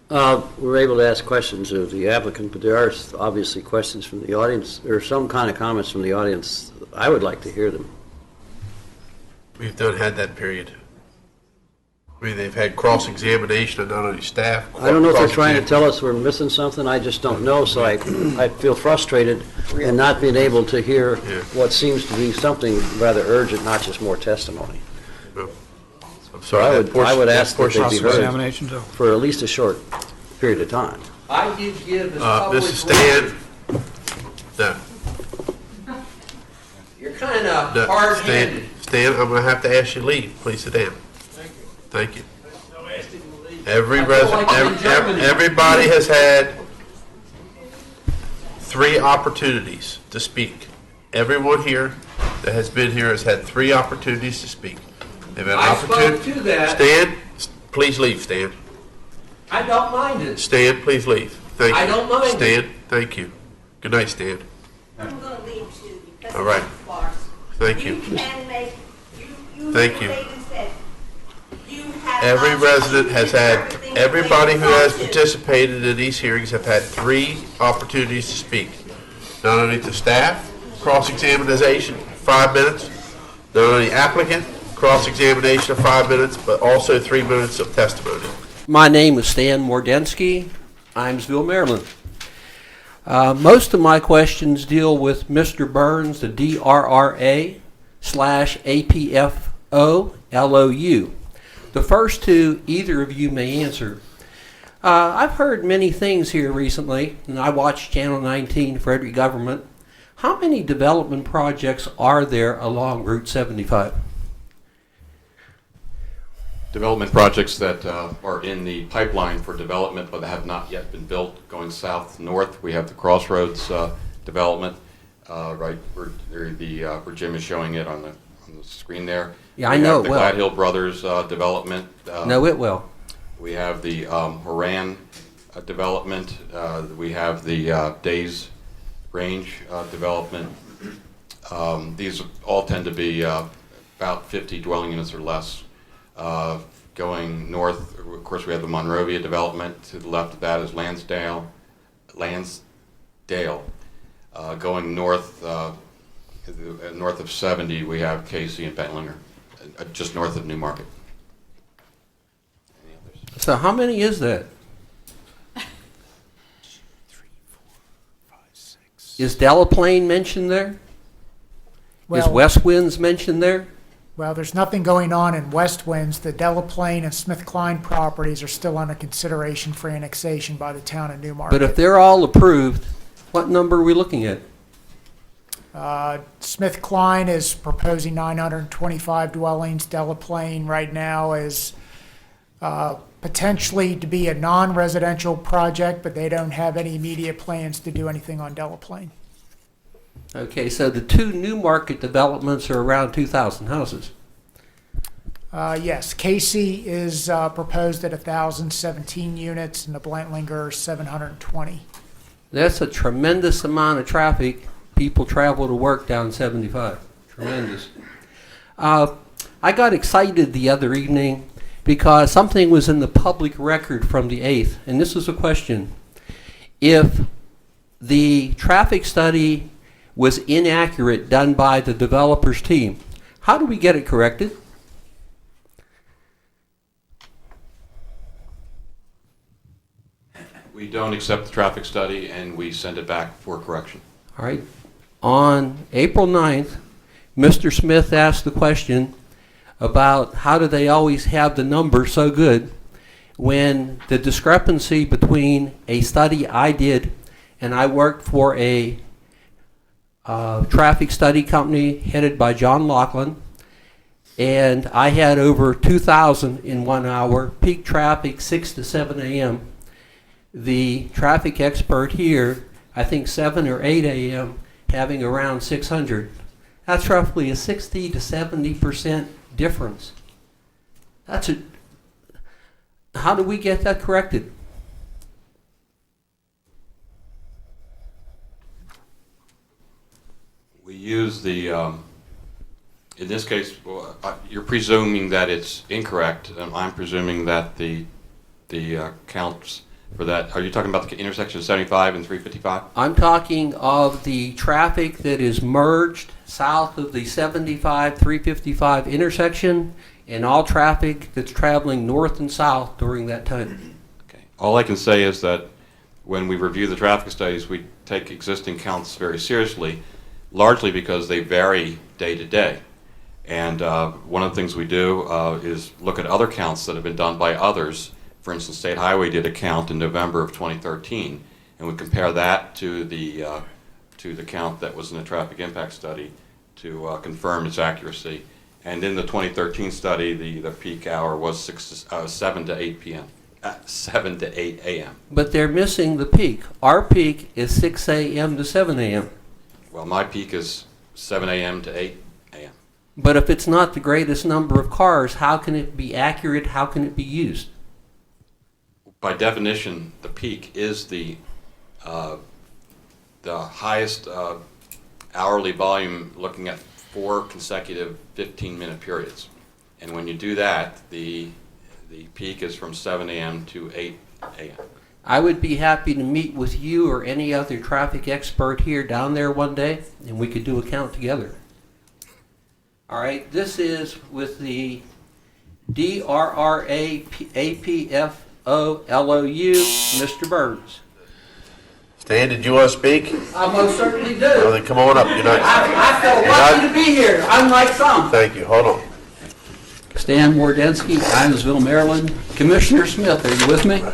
We're able to ask questions of the applicant, but there are obviously questions from the audience, or some kind of comments from the audience. I would like to hear them. We've done had that period. I mean, they've had cross-examination of not only staff. I don't know if they're trying to tell us we're missing something, I just don't know, so I feel frustrated in not being able to hear what seems to be something rather urgent, not just more testimony. No. I'm So sorry. I would ask that they be heard Examination, too. for at least a short period of time. I did give as public Mrs. Stan, no. You're kind of No, hard-handed. Stan, I'm going to have to ask you to leave. Please sit down. Thank you. Every resident, everybody has had 3 opportunities to speak. Everyone here that has been here has had 3 opportunities to speak. They've had an I spoke opportunity. to that. Stan, please leave, Stan. I don't mind it. Stan, please leave. Thank you. I don't mind. Stan, thank you. Good night, Stan. I'm going to leave too, because All right. it's a farce. Thank you. You can make, you Thank you. even said, you have Every not- resident has had, everything everybody who has they want to. participated in these hearings have had 3 opportunities to speak. Not only to staff, cross-examination, 5 minutes, not only applicant, cross-examination of 5 minutes, but also 3 minutes of testimony. My name is Stan Mordensky, Imesville, Maryland. Most of my questions deal with Mr. Burns, the DRRA/APFO-LOU. The first 2, either of you may answer. I've heard many things here recently, and I watch Channel 19, Frederick Government. How many development projects are there along Route 75? Development projects that are in the pipeline for development but have not yet been built. Going south-north, we have the Crossroads development, right where Jim is showing it on the screen there. Yeah, I know it well. The Glad Hill Brothers development. Know it well. We have the Horan development. We have the Days Range development. These all tend to be about 50 dwelling units or less. Going north, of course, we have the Monrovia development. To the left of that is Lansdale. Going north, north of 70, we have Casey and Bentlinger, just north of Newmarket. So how many is that? Is Delaplane mentioned there? Is West Winds mentioned there? Well, there's nothing going on in West Winds. The Delaplane and Smith Klein properties are still under consideration for annexation by the town of Newmarket. But if they're all approved, what number are we looking at? Smith Klein is proposing 925 dwellings. Delaplane right now is potentially to be a non-residential project, but they don't have any immediate plans to do anything on Delaplane. Okay, so the 2 Newmarket developments are around 2,000 houses. Yes, Casey is proposed at 1,017 units, and the Blantlinger 720. That's a tremendous amount of traffic. People travel to work down 75. Tremendous. I got excited the other evening because something was in the public record from the 8th, and this is a question. If the traffic study was inaccurate done by the developer's team, how do we get it corrected? We don't accept the traffic study and we send it back for correction. All right. On April 9th, Mr. Smith asked the question about how do they always have the numbers so good when the discrepancy between a study I did, and I worked for a traffic study company headed by John Laughlin, and I had over 2,000 in 1 hour, peak traffic 6 to 7 a.m. The traffic expert here, I think 7 or 8 a.m., having around 600. That's roughly a 60 to 70% difference. How do we get that corrected? We use the, in this case, you're presuming that it's incorrect, and I'm presuming that the counts for that. Are you talking about the intersection of 75 and 355? I'm talking of the traffic that is merged south of the 75, 355 intersection and all traffic that's traveling north and south during that time. Okay. All I can say is that when we review the traffic studies, we take existing counts very seriously, largely because they vary day to day. And one of the things we do is look at other counts that have been done by others. For instance, State Highway did a count in November of 2013, and we compare that to the count that was in the traffic impact study to confirm its accuracy. And in the 2013 study, the peak hour was 7 to 8 p.m. 7 to 8 a.m. But they're missing the peak. Our peak is 6 a.m. to 7 a.m. Well, my peak is 7 a.m. to 8 a.m. But if it's not the greatest number of cars, how can it be accurate? How can it be used? By definition, the peak is the highest hourly volume, looking at 4 consecutive 15-minute periods. And when you do that, the peak is from 7 a.m. to 8 a.m. I would be happy to meet with you or any other traffic expert here down there one day, and we could do a count together. All right, this is with the DRRAPFOLOU, Mr. Burns. Stan, did you want to speak? I most certainly do. Well, then come on up. You're not. I feel lucky to be here, unlike some. Thank you. Hold on. Stan Mordensky, Inesville, Maryland. Commissioner Smith, are you with me?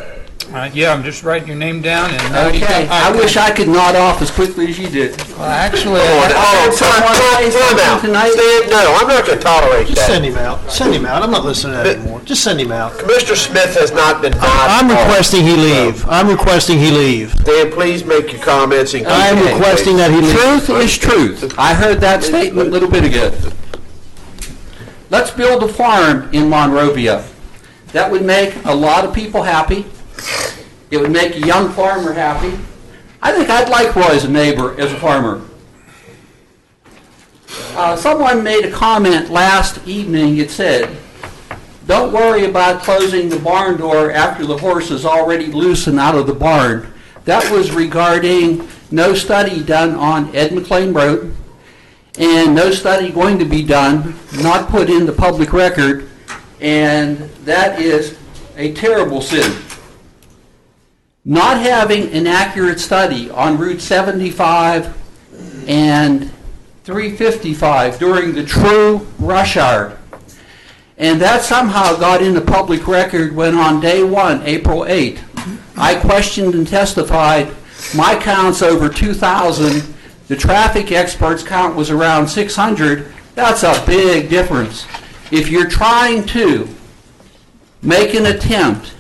Yeah, I'm just writing your name down. And Okay, I wish I could nod off as quickly as you did. Actually, Time out. Stan, no, I'm not going to tolerate Just that. send him out. Send him out. I'm not listening to that anymore. Just send him out. Commissioner Smith has not been I'm requesting he leave. I'm requesting he leave. Dan, please make your comments and keep I am it, requesting please. that he leave. Truth is truth. I heard that statement a little bit ago. Let's build a farm in Monrovia. That would make a lot of people happy. It would make a young farmer happy. I think I'd like Roy as a neighbor, as a farmer. Someone made a comment last evening. It said, don't worry about closing the barn door after the horse is already loose and out of the barn. That was regarding no study done on Ed McLean Road, and no study going to be done, not put in the public record, and that is a terrible sin. Not having an accurate study on Route 75 and 355 during the true rush hour, and that somehow got in the public record when on day one, April 8th, I questioned and testified. My count's over 2,000. The traffic expert's count was around 600. That's a big difference. If you're trying to make an attempt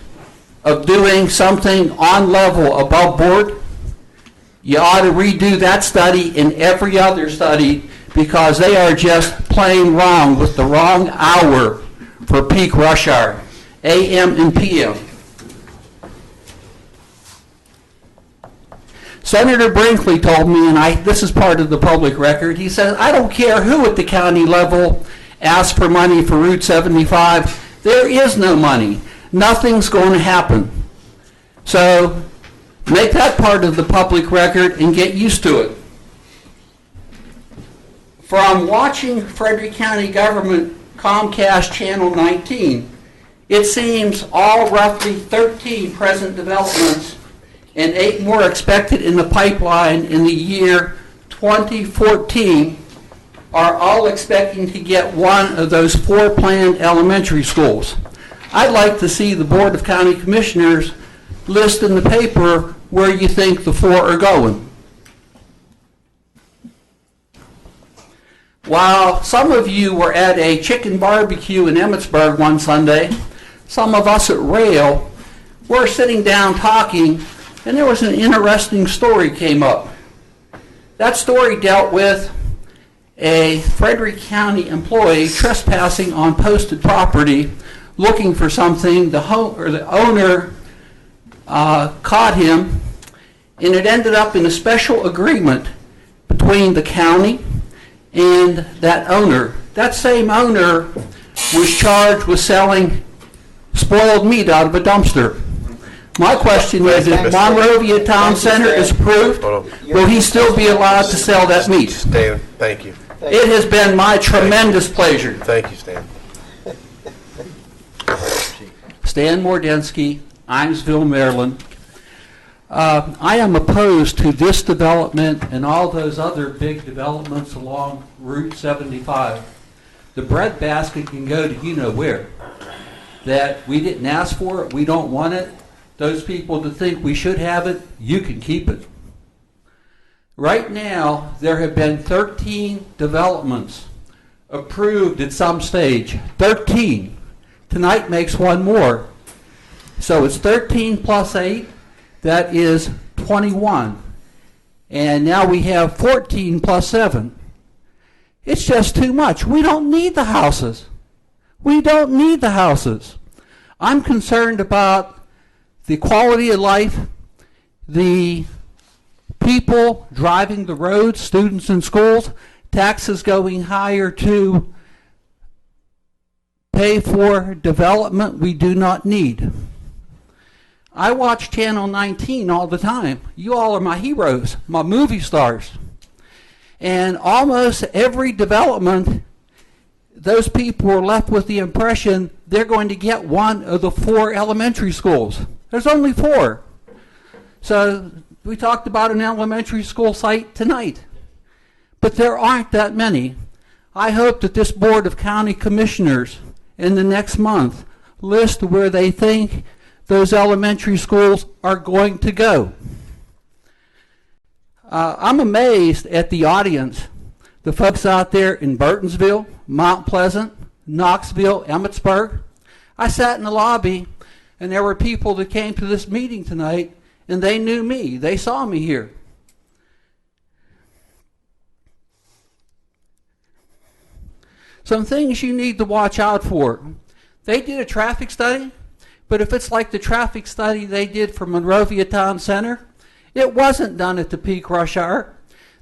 of doing something on level above board, you ought to redo that study and every other study, because they are just plain wrong with the wrong hour for peak rush hour, AM and PM. Senator Brinkley told me, and this is part of the public record, he says, I don't care who at the county level asks for money for Route 75. There is no money. Nothing's going to happen. So make that part of the public record and get used to it. From watching Frederick County government Comcast Channel 19, it seems all roughly 13 present developments and 8 more expected in the pipeline in the year 2014 are all expecting to get one of those 4 planned elementary schools. I'd like to see the Board of County Commissioners list in the paper where you think the 4 are going. While some of you were at a chicken barbecue in Emmitsburg one Sunday, some of us at Rail were sitting down talking, and there was an interesting story came up. That story dealt with a Frederick County employee trespassing on posted property, looking for something. The owner caught him, and it ended up in a special agreement between the county and that owner. That same owner was charged with selling spoiled meat out of a dumpster. My question is, if Monrovia Town Center is approved, will he still be allowed to sell that meat? Stan, thank you. It has been my tremendous pleasure. Thank you, Stan. Stan Mordensky, Ivesville, Maryland. I am opposed to this development and all those other big developments along Route 75. The breadbasket can go to you-know-where. That we didn't ask for it, we don't want it. Those people that think we should have it, you can keep it. Right now, there have been 13 developments approved at some stage. 13. Tonight makes one more. So it's 13 plus 8. That is 21. And now we have 14 plus 7. It's just too much. We don't need the houses. We don't need the houses. I'm concerned about the quality of life, the people driving the roads, students in schools, taxes going higher to pay for development we do not need. I watch Channel 19 all the time. You all are my heroes, my movie stars. And almost every development, those people are left with the impression they're going to get one of the 4 elementary schools. There's only 4. So we talked about an elementary school site tonight. But there aren't that many. I hope that this Board of County Commissioners in the next month list where they think those elementary schools are going to go. I'm amazed at the audience, the folks out there in Burtonsville, Mount Pleasant, Knoxville, Emmitsburg. I sat in the lobby, and there were people that came to this meeting tonight, and they knew me. They saw me here. Some things you need to watch out for. They did a traffic study, but if it's like the traffic study they did for Monrovia Town Center, it wasn't done at the peak rush hour.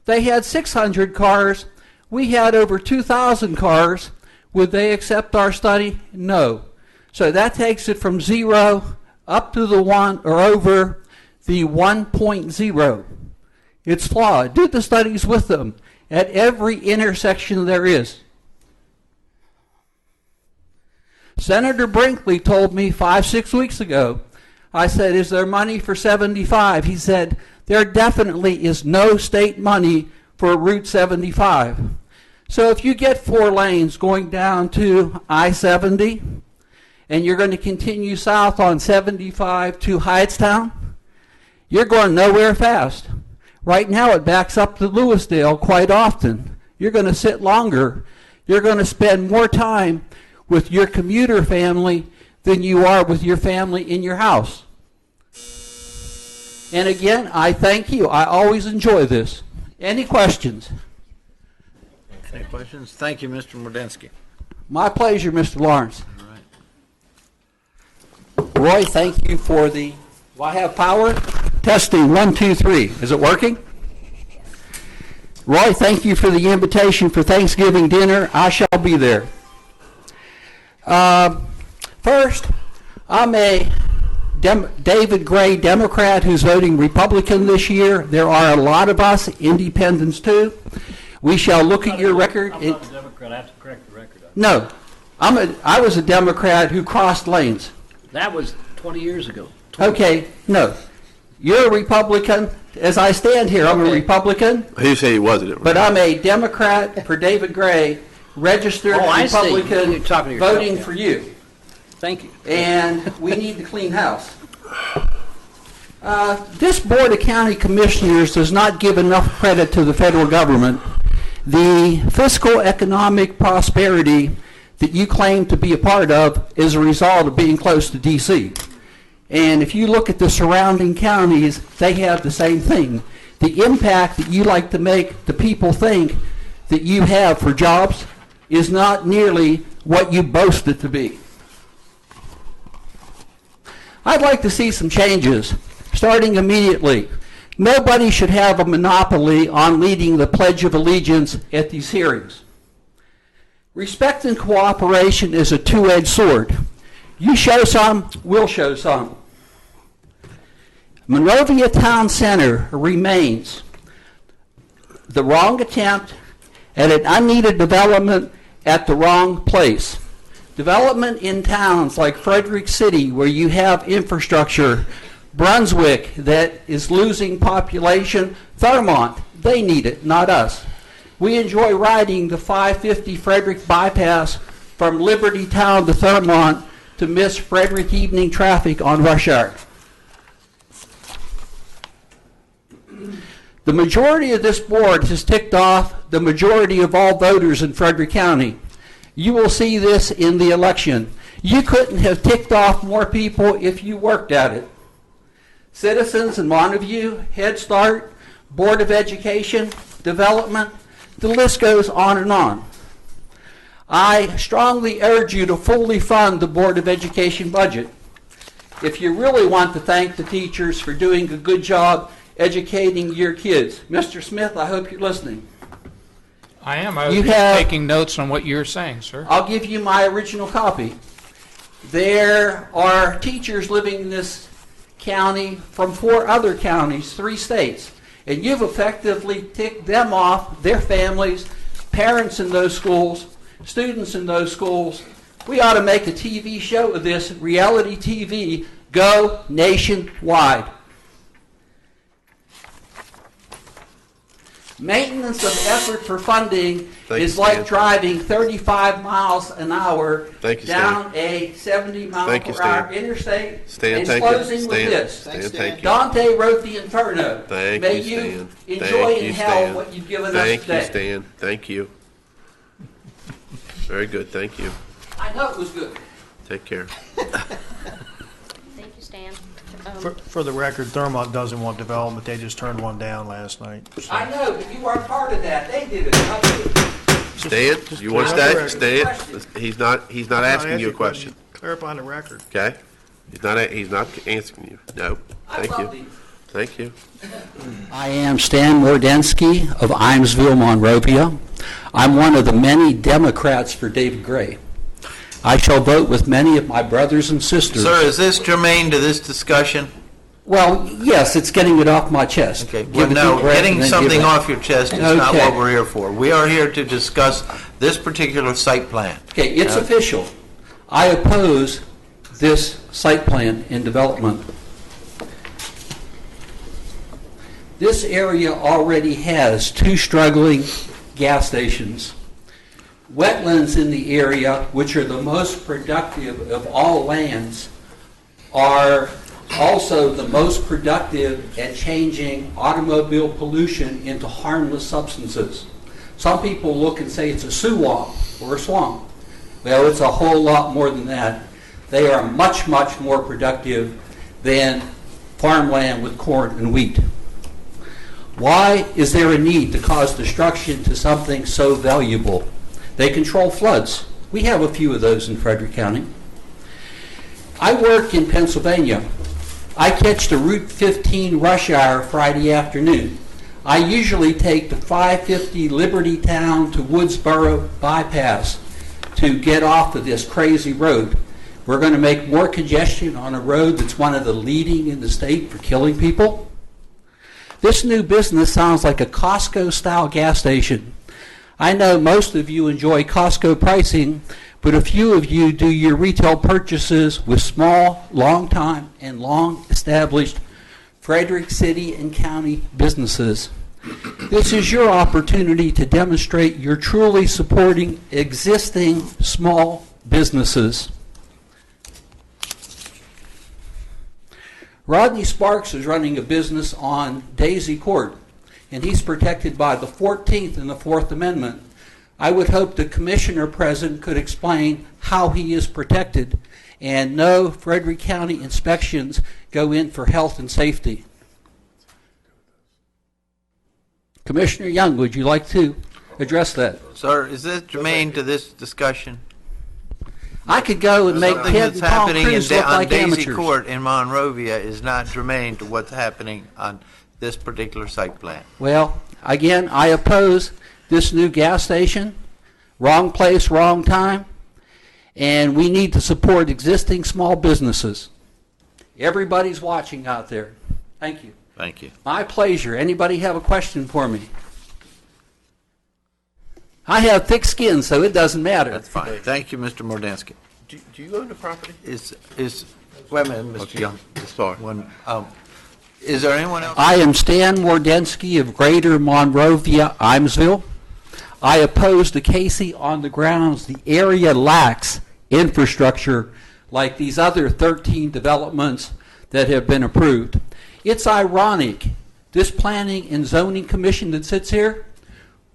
They had 600 cars. We had over 2,000 cars. Would they accept our study? No. So that takes it from 0 up to the 1 or over the 1.0. It's flawed. Do the studies with them at every intersection there is. Senator Brinkley told me 5-6 weeks ago, I said, is there money for 75? He said, there definitely is no state money for Route 75. So if you get 4 lanes going down to I-70, and you're going to continue south on 75 to Hyattstown, you're going nowhere fast. Right now it backs up to Lewisdale quite often. You're going to sit longer. You're going to spend more time with your commuter family than you are with your family in your house. And again, I thank you. I always enjoy this. Any questions? Any questions? Thank you, Mr. Mordensky. My pleasure, Mr. Lawrence. All right. Roy, thank you for the... Do I have power? Testing, 1, 2, 3. Is it working? Roy, thank you for the invitation for Thanksgiving dinner. I shall be there. First, I'm a David Gray Democrat who's voting Republican this year. There are a lot of us, independents too. We shall look at your record. I'm not a Democrat. I have to correct the record. No, I was a Democrat who crossed lanes. That was 20 years ago. Okay, no. You're a Republican. As I stand here, I'm a Republican. He said he wasn't. But I'm a Democrat for David Gray, registered I see. Republican, You're talking to yourself, voting yeah. for you. Thank you. And we need to clean house. This Board of County Commissioners does not give enough credit to the federal government. The fiscal economic prosperity that you claim to be a part of is a result of being close to D.C. And if you look at the surrounding counties, they have the same thing. The impact that you like to make the people think that you have for jobs is not nearly what you boast it to be. I'd like to see some changes, starting immediately. Nobody should have a monopoly on leading the Pledge of Allegiance at these hearings. Respect and cooperation is a two-edged sword. You show some, we'll show some. Monrovia Town Center remains the wrong attempt at an unneeded development at the wrong place. Development in towns like Frederick City, where you have infrastructure, Brunswick, that is losing population, Thurmont, they need it, not us. We enjoy riding the 550 Frederick bypass from Liberty Town to Thurmont to miss Frederick evening traffic on rush hour. The majority of this board has ticked off the majority of all voters in Frederick County. You will see this in the election. You couldn't have ticked off more people if you worked at it. Citizens in Monrovia, Head Start, Board of Education, Development, the list goes on and on. I strongly urge you to fully fund the Board of Education budget. If you really want to thank the teachers for doing a good job educating your kids. Mr. Smith, I hope you're listening. I am. I was taking notes on what you're saying, sir. I'll give you my original copy. There are teachers living in this county from 4 other counties, 3 states, and you've effectively ticked them off, their families, parents in those schools, students in those schools. We ought to make a TV show of this, reality TV, go nationwide. Maintenance of effort for funding is like driving 35 miles an hour down a 70 mile per hour interstate and closing with this. Dante wrote the Inferno. May you enjoy in hell what you've given us today. Thank you, Stan. Thank you. Very good. Thank you. I know it was good. Take care. Thank you, Stan. For the record, Thurmont doesn't want development. They just turned one down last night. So. I know, but you weren't part of that. They did it, not you. Stan, you want to stay? Stan, he's not asking you a question. Clarifying the record. Okay? He's not answering you. No. Thank you. Thank you. I am Stan Mordensky of Imesville, Monrovia. I'm one of the many Democrats for David Gray. I shall vote with many of my brothers and sisters. Sir, is this germane to this discussion? Well, yes, it's getting it off my chest. Okay, well, no, getting something off your chest is not what we're here for. We are here to discuss this particular site plan. Okay, it's official. I oppose this site plan and development. This area already has 2 struggling gas stations. Wetlands in the area, which are the most productive of all lands, are also the most productive at changing automobile pollution into harmless substances. Some people look and say it's a swamp or a swamp. Well, it's a whole lot more than that. They are much, much more productive than farmland with corn and wheat. Why is there a need to cause destruction to something so valuable? They control floods. We have a few of those in Frederick County. I work in Pennsylvania. I catch the Route 15 rush hour Friday afternoon. I usually take the 550 Liberty Town to Woodsboro bypass to get off of this crazy road. We're going to make more congestion on a road that's one of the leading in the state for killing people. This new business sounds like a Costco-style gas station. I know most of you enjoy Costco pricing, but a few of you do your retail purchases with small, long-time, and long-established Frederick City and County businesses. This is your opportunity to demonstrate you're truly supporting existing small businesses. Rodney Sparks is running a business on Daisy Court, and he's protected by the 14th and the 4th Amendment. I would hope the commissioner present could explain how he is protected, and no Frederick County inspections go in for health and safety. Commissioner Young, would you like to address that? Sir, is this germane to this discussion? I could go and make Something Ted that's and Tom happening Cruise look on like Daisy amateurs. Court in Monrovia is not germane to what's happening on this particular site plan. Well, again, I oppose this new gas station. Wrong place, wrong time. And we need to support existing small businesses. Everybody's watching out there. Thank you. Thank you. My pleasure. Anybody have a question for me? I have thick skin, so it doesn't matter. That's fine. Thank you, Mr. Mordensky. Do you own the property? Wait a minute, Mr. Young. Sorry. Is there anyone else? I am Stan Mordensky of Greater Monrovia, Imesville. I oppose the Casey on the grounds the area lacks infrastructure like these other 13 developments that have been approved. It's ironic, this Planning and Zoning Commission that sits here,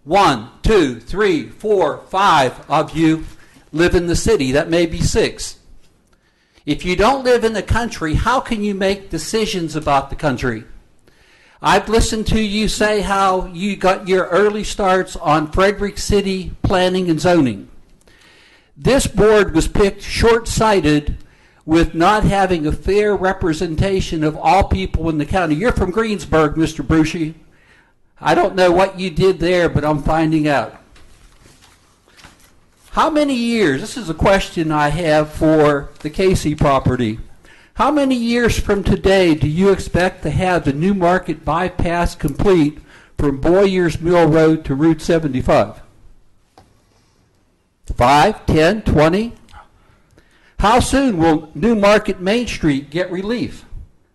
1, 2, 3, 4, 5 of you live in the city. That may be 6. If you don't live in the country, how can you make decisions about the country? I've listened to you say how you got your early starts on Frederick City planning and zoning. This board was picked short-sighted with not having a fair representation of all people in the county. You're from Greensburg, Mr. Brucey. I don't know what you did there, but I'm finding out. How many years, this is a question I have for the Casey property, how many years from today do you expect to have the New Market bypass complete from Boyers Mill Road to Route 75? 5, 10, 20? How soon will New Market Main Street get relief?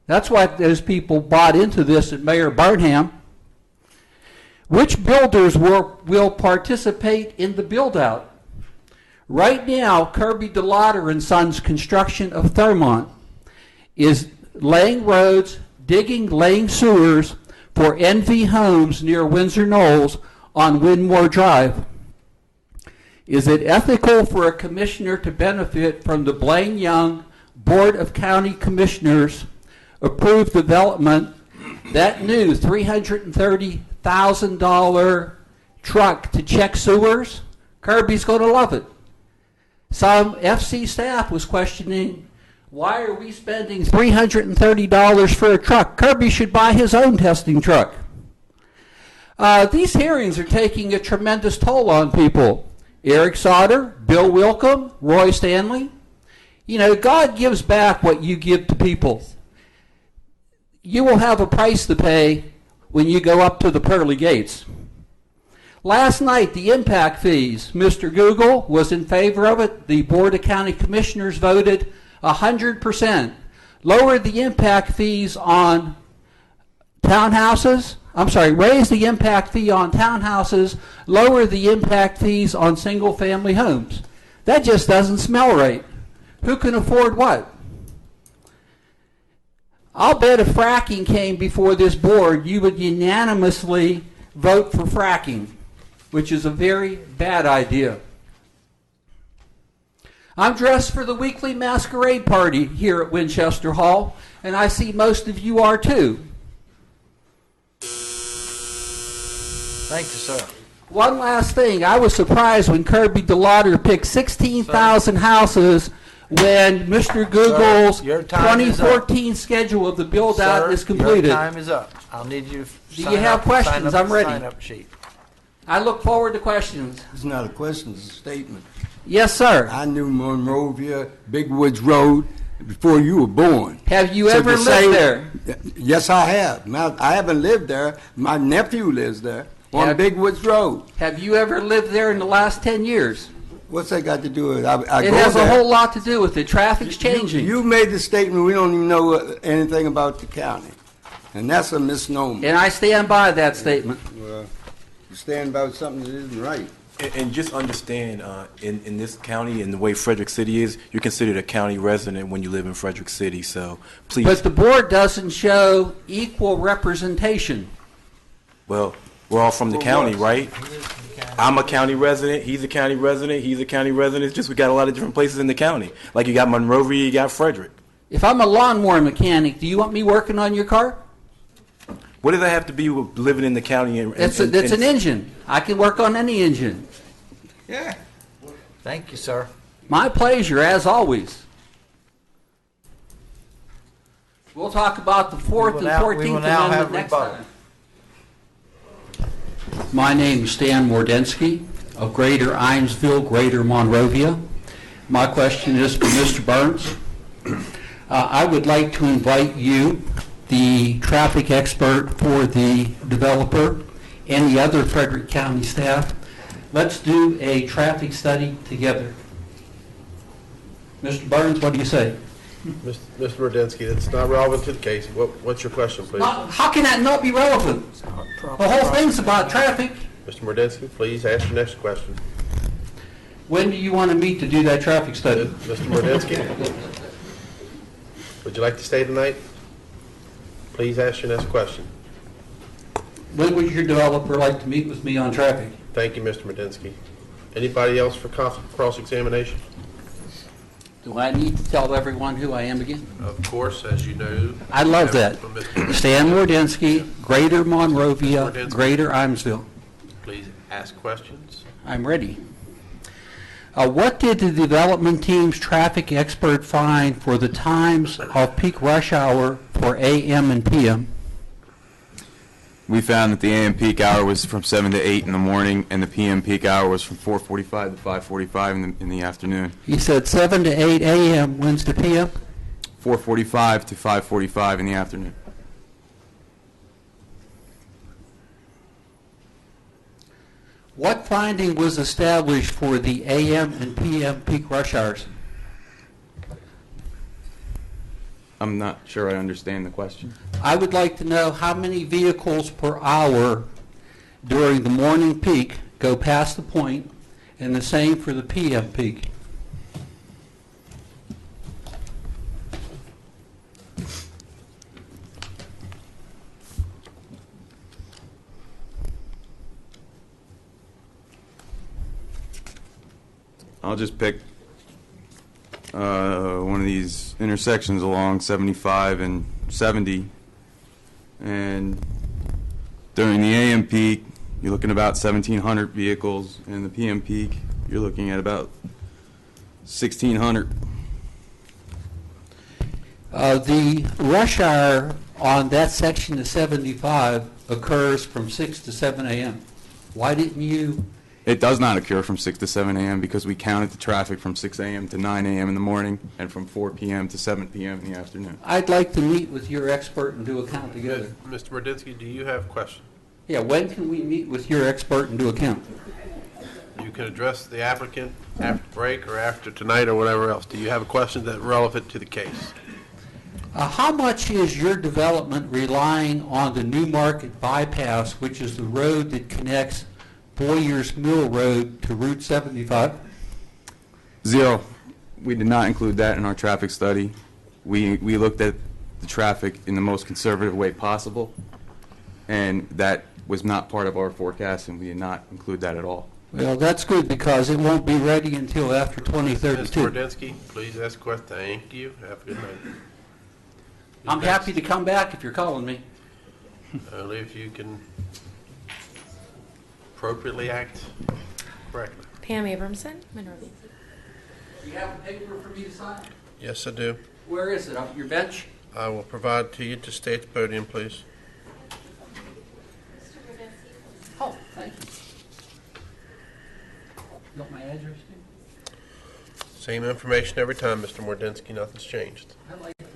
That's why those people bought into this at Mayor Barnham. Which builders will participate in the build-out? Right now, Kirby DeLauder and Sons Construction of Thurmont is laying roads, laying sewers for NV Homes near Windsor Knolls on Winmore Drive. Is it ethical for a commissioner to benefit from the Blaine Young Board of County Commissioners approved development, that new $330,000 truck to check sewers? Kirby's going to love it. Some FC staff was questioning, why are we spending $330 for a truck? Kirby should buy his own testing truck. These hearings are taking a tremendous toll on people. Eric Sauter, Bill Wilkham, Roy Stanley. You know, God gives back what you give to people. You will have a price to pay when you go up to the pearly gates. Last night, the impact fees, Mr. Google was in favor of it. The Board of County Commissioners voted 100%. Lowered the impact fees on townhouses. Raise the impact fee on townhouses, lower the impact fees on single-family homes. That just doesn't smell right. Who can afford what? I'll bet if fracking came before this board, you would unanimously vote for fracking, which is a very bad idea. I'm dressed for the weekly masquerade party here at Winchester Hall, and I see most of you are too. Thank you, sir. One last thing. I was surprised when Kirby DeLauder picked 16,000 houses when Mr. Google's Sir, your time is 2014 schedule of the build-out is completed. Your time is up. I'll need you to Do you have questions? I'm ready. Sign-up sheet. I look forward to questions. It's not a question, it's a statement. Yes, sir. I knew Monrovia, Big Woods Road, before you were born. Have you So ever to lived say- there? Yes, I have. I haven't lived there. My nephew lives there on Big Woods Road. Have you ever lived there in the last 10 years? What's that got to do with it? I It go has a there. whole lot to do with it. Traffic's changing. You made the statement we don't even know anything about the county. And that's a misnomer. And I stand by that statement. Well, you stand by something that isn't right. And just understand, in this county and the way Frederick City is, you're considered a county resident when you live in Frederick City. So please. But the board doesn't show equal representation. Well, we're all from the county, right? I'm a county resident. He's a county resident. He's a county resident. It's just we got a lot of different places in the county. Like you got Monrovia, you got Frederick. If I'm a lawnmower mechanic, do you want me working on your car? What does that have to be with living in the county? It's an engine. I can work on any engine. Yeah. Thank you, sir. My pleasure, as always. We'll talk about the 4th and 14th Amendment next time. My name is Stan Mordensky of Greater Imesville, Greater Monrovia. My question is for Mr. Burns. I would like to invite you the traffic expert for the developer, and the other Frederick County staff. Let's do a traffic study together. Mr. Burns, what do you say? Mr. Mordensky, that's not relevant to the case. What's your question, please? How can that not be relevant? The whole thing's about traffic. Mr. Mordensky, please ask your next question. When do you want to meet to do that traffic study? Mr. Mordensky, would you like to stay tonight? Please ask your next question. When would your developer like to meet with me on traffic? Thank you, Mr. Mordensky. Anybody else for cross-examination? Do I need to tell everyone who I am again? Of course, as you know. I love that. Stan Mordensky, Greater Monrovia, Mordensky. Greater Imesville. Please ask questions. I'm ready. What did the development team's traffic expert find for the times of peak rush hour for AM and PM? We found that the AM peak hour was from 7 to 8 in the morning, and the PM peak hour was from 4:45 to 5:45 in the afternoon. He said 7 to 8 AM. When's the PM? 4:45 to 5:45 in the afternoon. What finding was established for the AM and PM peak rush hours? I'm not sure I understand the question. I would like to know how many vehicles per hour during the morning peak go past the point, and the same for the PM peak. I'll just pick one of these intersections along 75 and 70, and during the AM peak you're looking at about 1,700 vehicles, and the PM peak you're looking at about 1,600. The rush hour on that section of 75 occurs from 6 to 7 a.m. Why didn't you? It does not occur from 6 to 7 a.m. because we counted the traffic from 6 a.m. to 9 a.m. in the morning and from 4 p.m. to 7 p.m. in the afternoon. I'd like to meet with your expert and do a count together. Mr. Mordensky, do you have a question? Yeah, when can we meet with your expert and do a count? You can address the applicant after break or after tonight or whatever else. Do you have a question that's relevant to the case? How much is your development relying on the New Market bypass, which is the road that connects Boyer's Mill Road to Route 75? Zero. We did not include that in our traffic study. We looked at the traffic in the most conservative way possible, and that was not part of our forecast, and we did not include that at all. Well, that's good because it won't be ready until after 2032. Mr. Mordensky, please ask a question. Thank you. Have a good night. I'm happy to come back if you're calling me. Only if you can appropriately act correctly. Pam Abramson, Monrovia. Do you have a paper for me to sign? Yes, I do. Where is it? Up your bench? I will provide to you to stay at the podium, please. Oh, thank you. You want my address, too? Same information every time, Mr. Mordensky. Nothing's changed. I like this.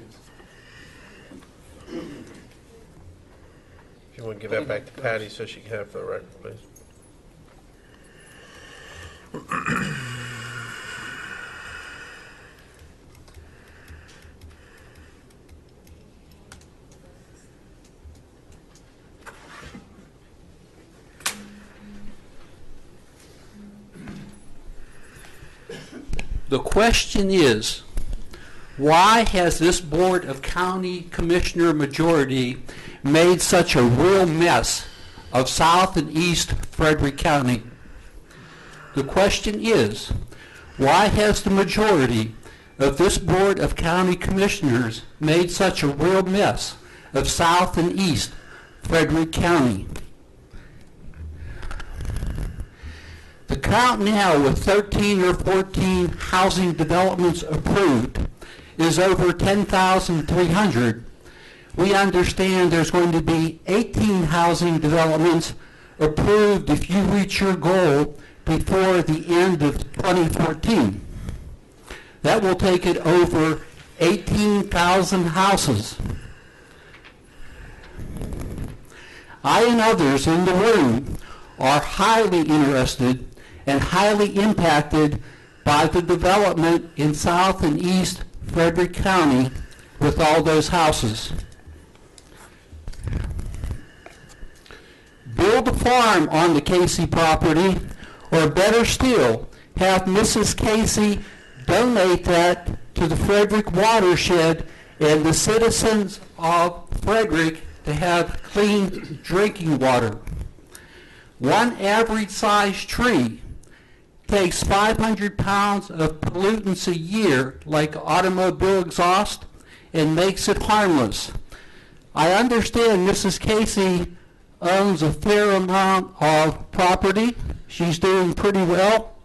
If you want to give that back to Patty so she can have it for the record, please. The question is, why has this Board of County Commissioner majority made such a real mess of South and East Frederick County? The question is, why has the majority of this Board of County Commissioners made such a real mess of South and East Frederick County? The count now with 13 or 14 housing developments approved is over 10,300. We understand there's going to be 18 housing developments approved if you reach your goal before the end of 2014. That will take it over 18,000 houses. I and others in the room are highly interested and highly impacted by the development in South and East Frederick County with all those houses. Build a farm on the Casey property, or better still, have Mrs. Casey donate that to the Frederick watershed and the citizens of Frederick to have clean drinking water. One average sized tree takes 500 pounds of pollutants a year, like automobile exhaust, and makes it harmless. I understand Mrs. Casey owns a fair amount of property. She's doing pretty well.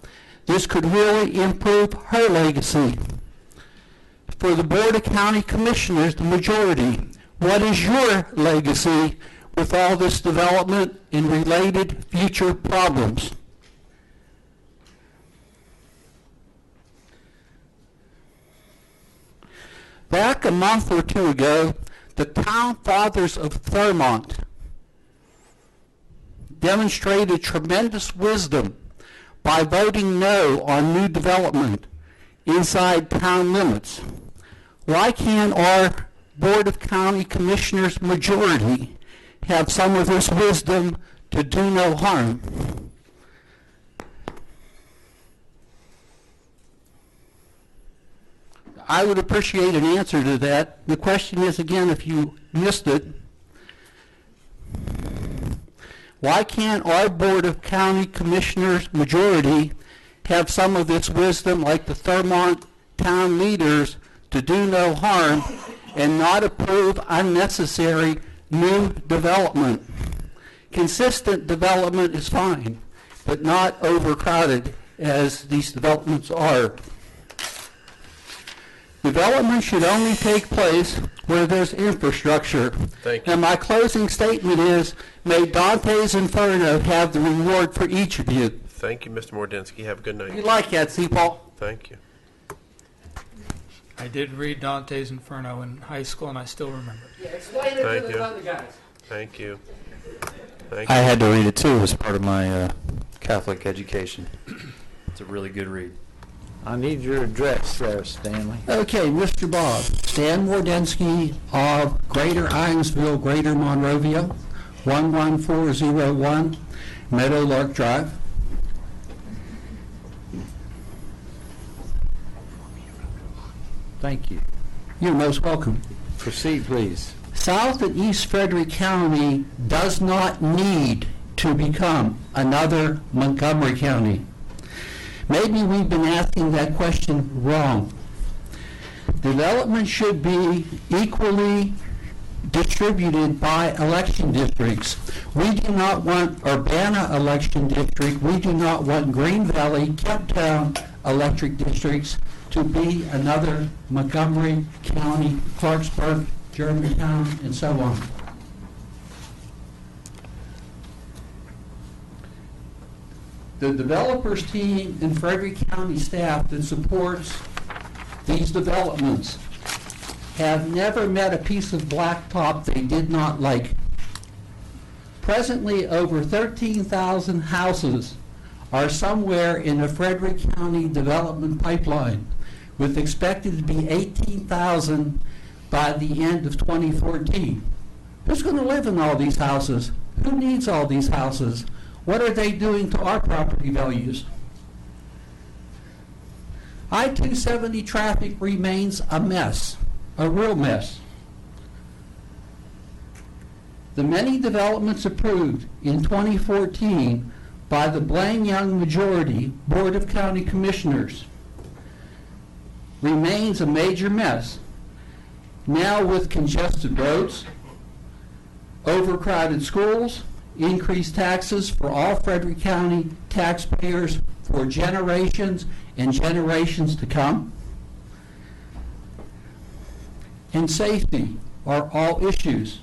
This could really improve her legacy. For the Board of County Commissioners, the majority, what is your legacy with all this development and related future problems? Back a month or two ago, the town fathers of Thurmont demonstrated tremendous wisdom by voting no on new development inside town limits. Why can't our Board of County Commissioners majority have some of this wisdom to do no harm? I would appreciate an answer to that. The question is, again, if you missed it, why can't our Board of County Commissioners majority have some of this wisdom, like the Thurmont town leaders, to do no harm and not approve unnecessary new development? Consistent development is fine, but not overcrowded as these developments are. Development should only take place where there's infrastructure. Thank you. And my closing statement is, may Dante's Inferno have the reward for each of you. Thank you, Mr. Mordensky. Have a good night. You like that, see, Paul? Thank you. I did read Dante's Inferno in high school, and I still remember it. Yeah, explain it Thank to you. the other guys. Thank you. Thank I you. had to read it too as part of my Catholic education. It's a really good read. I need your address there, Stanley. Okay, Mr. Bob. Stan Mordensky of Greater Inesville, Greater Monrovia, 11401 Meadowlark Drive. Thank you. You're most welcome. Proceed, please. South and East Frederick County does not need to become another Montgomery County. Maybe we've been asking that question wrong. Development should be equally distributed by election districts. We do not want Urbana election district. We do not want Green Valley, Kemptown electric districts to be another Montgomery County, Clarksburg, Germantown, and so on. The developers team and Frederick County staff that supports these developments have never met a piece of blacktop they did not like. Presently, over 13,000 houses are somewhere in the Frederick County development pipeline, with expected to be 18,000 by the end of 2014. Who's going to live in all these houses? Who needs all these houses? What are they doing to our property values? I-270 traffic remains a mess, a real mess. The many developments approved in 2014 by the Blaine Young majority Board of County Commissioners remains a major mess. Now with congested roads, overcrowded schools, increased taxes for all Frederick County taxpayers for generations and generations to come, and safety are all issues.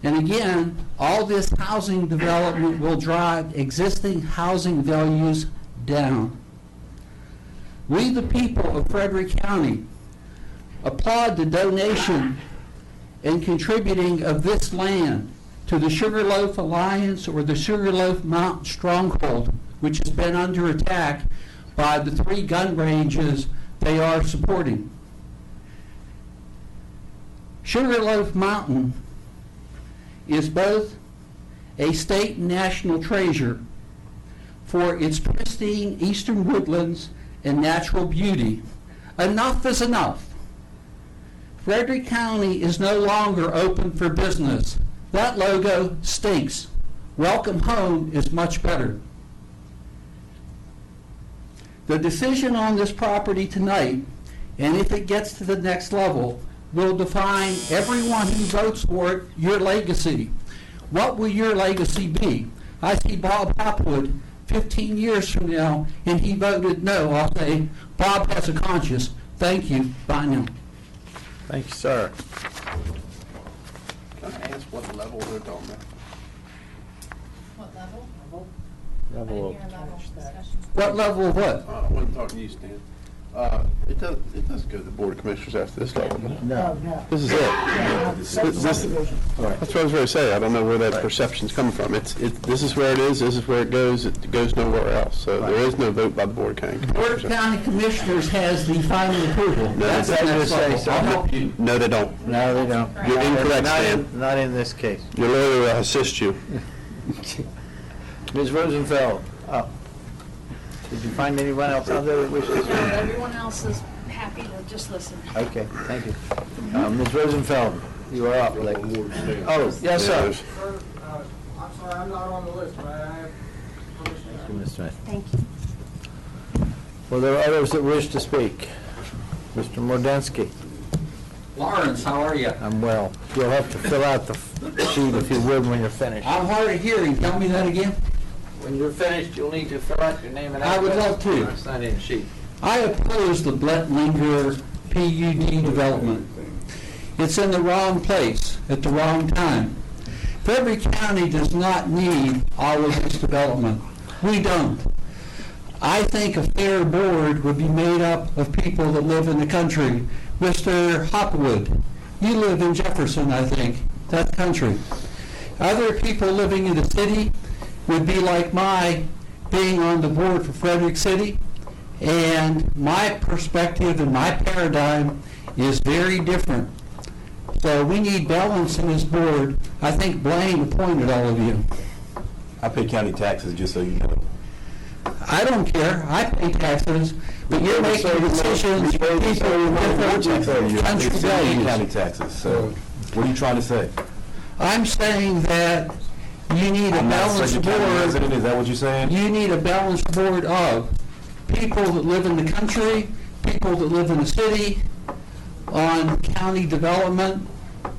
And again, all this housing development will drive existing housing values down. We, the people of Frederick County, applaud the donation and contributing of this land to the Sugarloaf Alliance or the Sugarloaf Mountain Stronghold, which has been under attack by the 3 gun ranges they are supporting. Sugarloaf Mountain is both a state and national treasure for its pristine eastern woodlands and natural beauty. Enough is enough. Frederick County is no longer open for business. That logo stinks. Welcome home is much better. The decision on this property tonight, and if it gets to the next level, will define everyone who votes for it, your legacy. What will your legacy be? I see Bob Hopwood 15 years from now, and he voted no. I'll say, Bob has a conscience. Thank you. Bye now. Thank you, sir. Can I ask what level they're talking about? What level? Level of- What level of what? I wasn't talking to you, Stan. It doesn't go to the Board of Commissioners after this level. No. This is it. That's what I was going to say. I don't know where that perception's coming from. This is where it is, this is where it goes nowhere else. So there is no vote by the Board of County Board of Commissioners. County Commissioners has the final approval. No, That's the next level. I'll help you. No, they don't. No, they don't. You're incorrect, Not Stan. not in this case. Your lawyer will assist you. Ms. Rosenfeld, did you find anyone else out there that wishes to speak? Everyone else is happy to just listen. Okay, thank you. Ms. Rosenfeld, you are up. Oh, yes, sir. I'm sorry, I'm not on the list, but I have permission. Thank you. Well, there are others that wish to speak. Mr. Mordensky. Lawrence, how are you? I'm well. You'll have to fill out the sheet if you would when you're finished. I'm hard of hearing. Tell me that again. When you're finished, you'll need to fill out your name and I address. would love to. It's not in the sheet. I oppose the Blettlinger PUD development. It's in the wrong place at the wrong time. Frederick County does not need all of this development. We don't. I think a fair board would be made up of people that live in the country. Mr. Hopwood, you live in Jefferson, I think. That's country. Other people living in the city would be like my being on the board for Frederick City, and my perspective and my paradigm is very different. So we need balance in this board. I think Blaine appointed all of you. I pay county taxes, just so you know. I don't care. I pay taxes, but you're making decisions for people with different country County values. taxes, so what are you trying to say? I'm saying that you need a I'm not balanced such a county board. resident, is that what you're saying? You need a balanced board of people that live in the country, people that live in the city, on county development,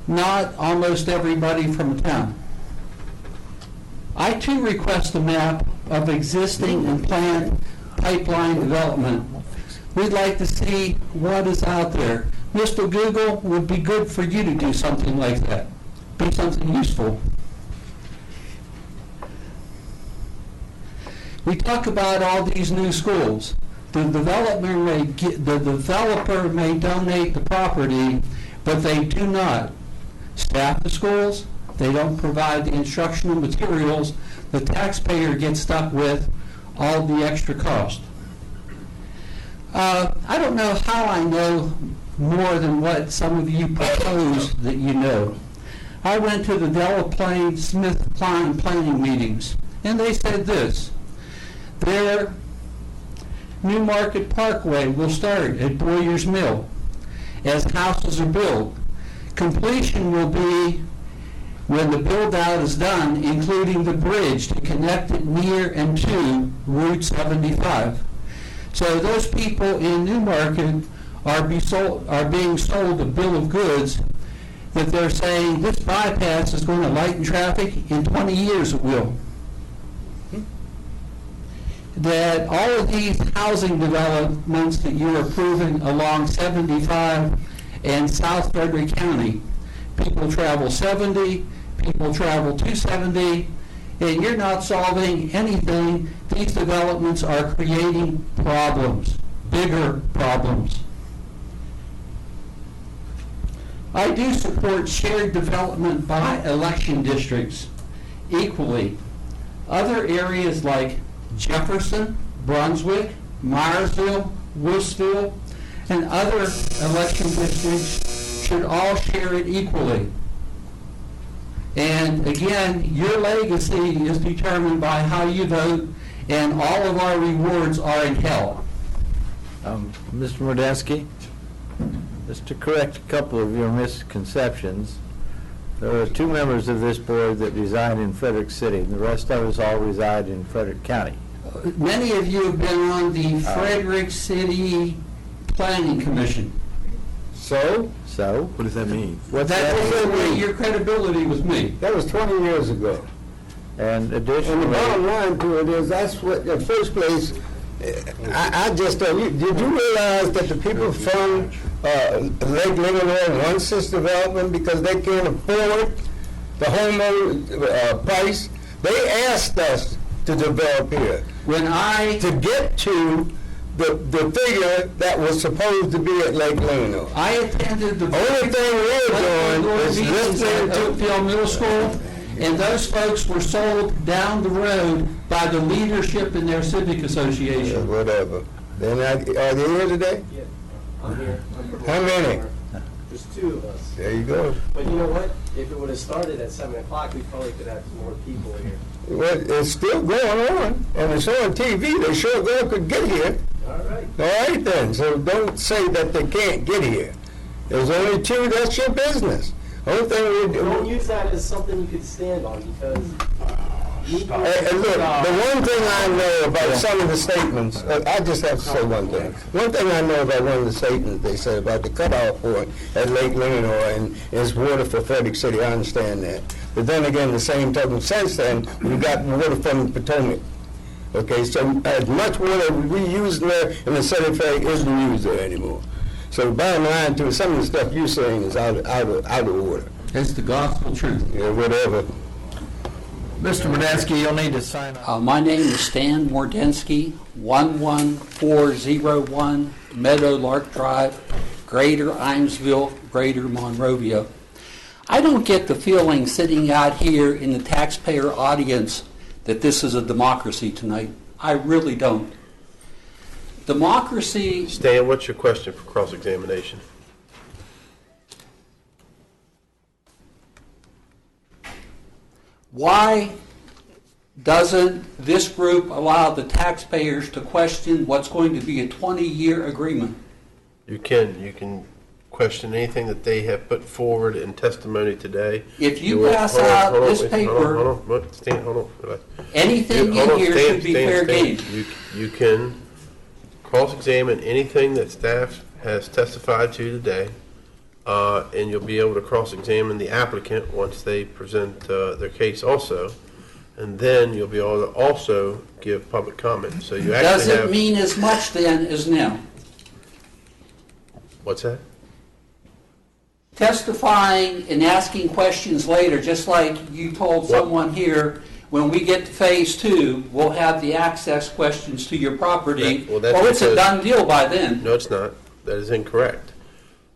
not almost everybody from the town. I too request a map of existing and planned pipeline development. We'd like to see what is out there. Mr. Google, would be good for you to do something like that. Be something useful. We talk about all these new schools. The developer may donate the property, but they do not staff the schools. They don't provide the instructional materials. The taxpayer gets stuck with all the extra cost. I don't know how I know more than what some of you propose that you know. I went to the Delaplane Smith Klein planning meetings, and they said this: their New Market Parkway will start at Boyer's Mill as houses are built. Completion will be when the build-out is done, including the bridge to connect it near and to Route 75. So those people in Newmarket are being sold a bill of goods that they're saying this bypass is going to lighten traffic. In 20 years it will. That all of these housing developments that you're approving along 75 and South Frederick County, people travel 70, people travel 270, and you're not solving anything. These developments are creating problems, bigger problems. I do support shared development by election districts equally. Other areas like Jefferson, Brunswick, Myersville, Wolfville, and other election districts should all share it equally. And again, your legacy is determined by how you vote, and all of our rewards are in hell. Mr. Mordensky, just to correct a couple of your misconceptions, there are 2 members of this board that reside in Frederick City, and the rest of us all reside in Frederick County. Many of you have been on the Frederick City Planning Commission. So? What does that mean? What's That that takes mean? away your credibility with me. That was 20 years ago. And And the additionally, bottom line to it is, that's what, in the first place, I just don't, did you realize that the people from Lake Livernois want this development because they can't afford the home price? They asked us to develop here. To get to the figure that was supposed to be at Lake Livernois. I attended the only thing we're doing is listening at to Oakdale Middle School, and those folks were sold down the road by the leadership in their civic association. whatever. Then are they here today? Yeah, I'm here. How many? There's 2 of us. There you go. But you know what? If it would have started at 7 o'clock, we probably could have more people here. Well, it's still going on, and it's on TV. They sure well could get here. All right. All right then. So don't say that they can't get here. There's only 2. That's your business. Only thing we do. Don't use that as something you could stand on because. Hey, look, the one thing I know about some of the statements, I just have to say one thing. One thing I know about one of the statements they said about the cutoff point at Lake Livernois and it's water for Frederick City, I understand that. But then again, the same token, since then, we got water from the Potomac. Okay, so as much water we use there in the city fair isn't used there anymore. So the bottom line to it, some of the stuff you're saying is out of order. It's the gospel truth. Yeah, whatever. Mr. Mordensky, you'll need to sign up. My name is Stan Mordensky, 11401 Meadowlark Drive, Greater Imesville, Greater Monrovia. I don't get the feeling sitting out here in the taxpayer audience that this is a democracy tonight. I really don't. Democracy... Stan, what's your question for cross-examination? Why doesn't this group allow the taxpayers to question what's going to be a 20-year agreement? You can question anything that they have put forward in testimony today. If you pass out this paper, hold on, Stan, hold on. anything in here should be fair game. You can cross-examine anything that staff has testified to today, and you'll be able to cross-examine the applicant once they present their case also, and then you'll be able to also give public comment. So you actually Does it have... mean as much then as now? What's that? Testifying and asking questions later, just like you told someone here, when we get to phase 2, we'll have the access questions to your property. That's It's a because- done deal by then. No, it's not. That is incorrect.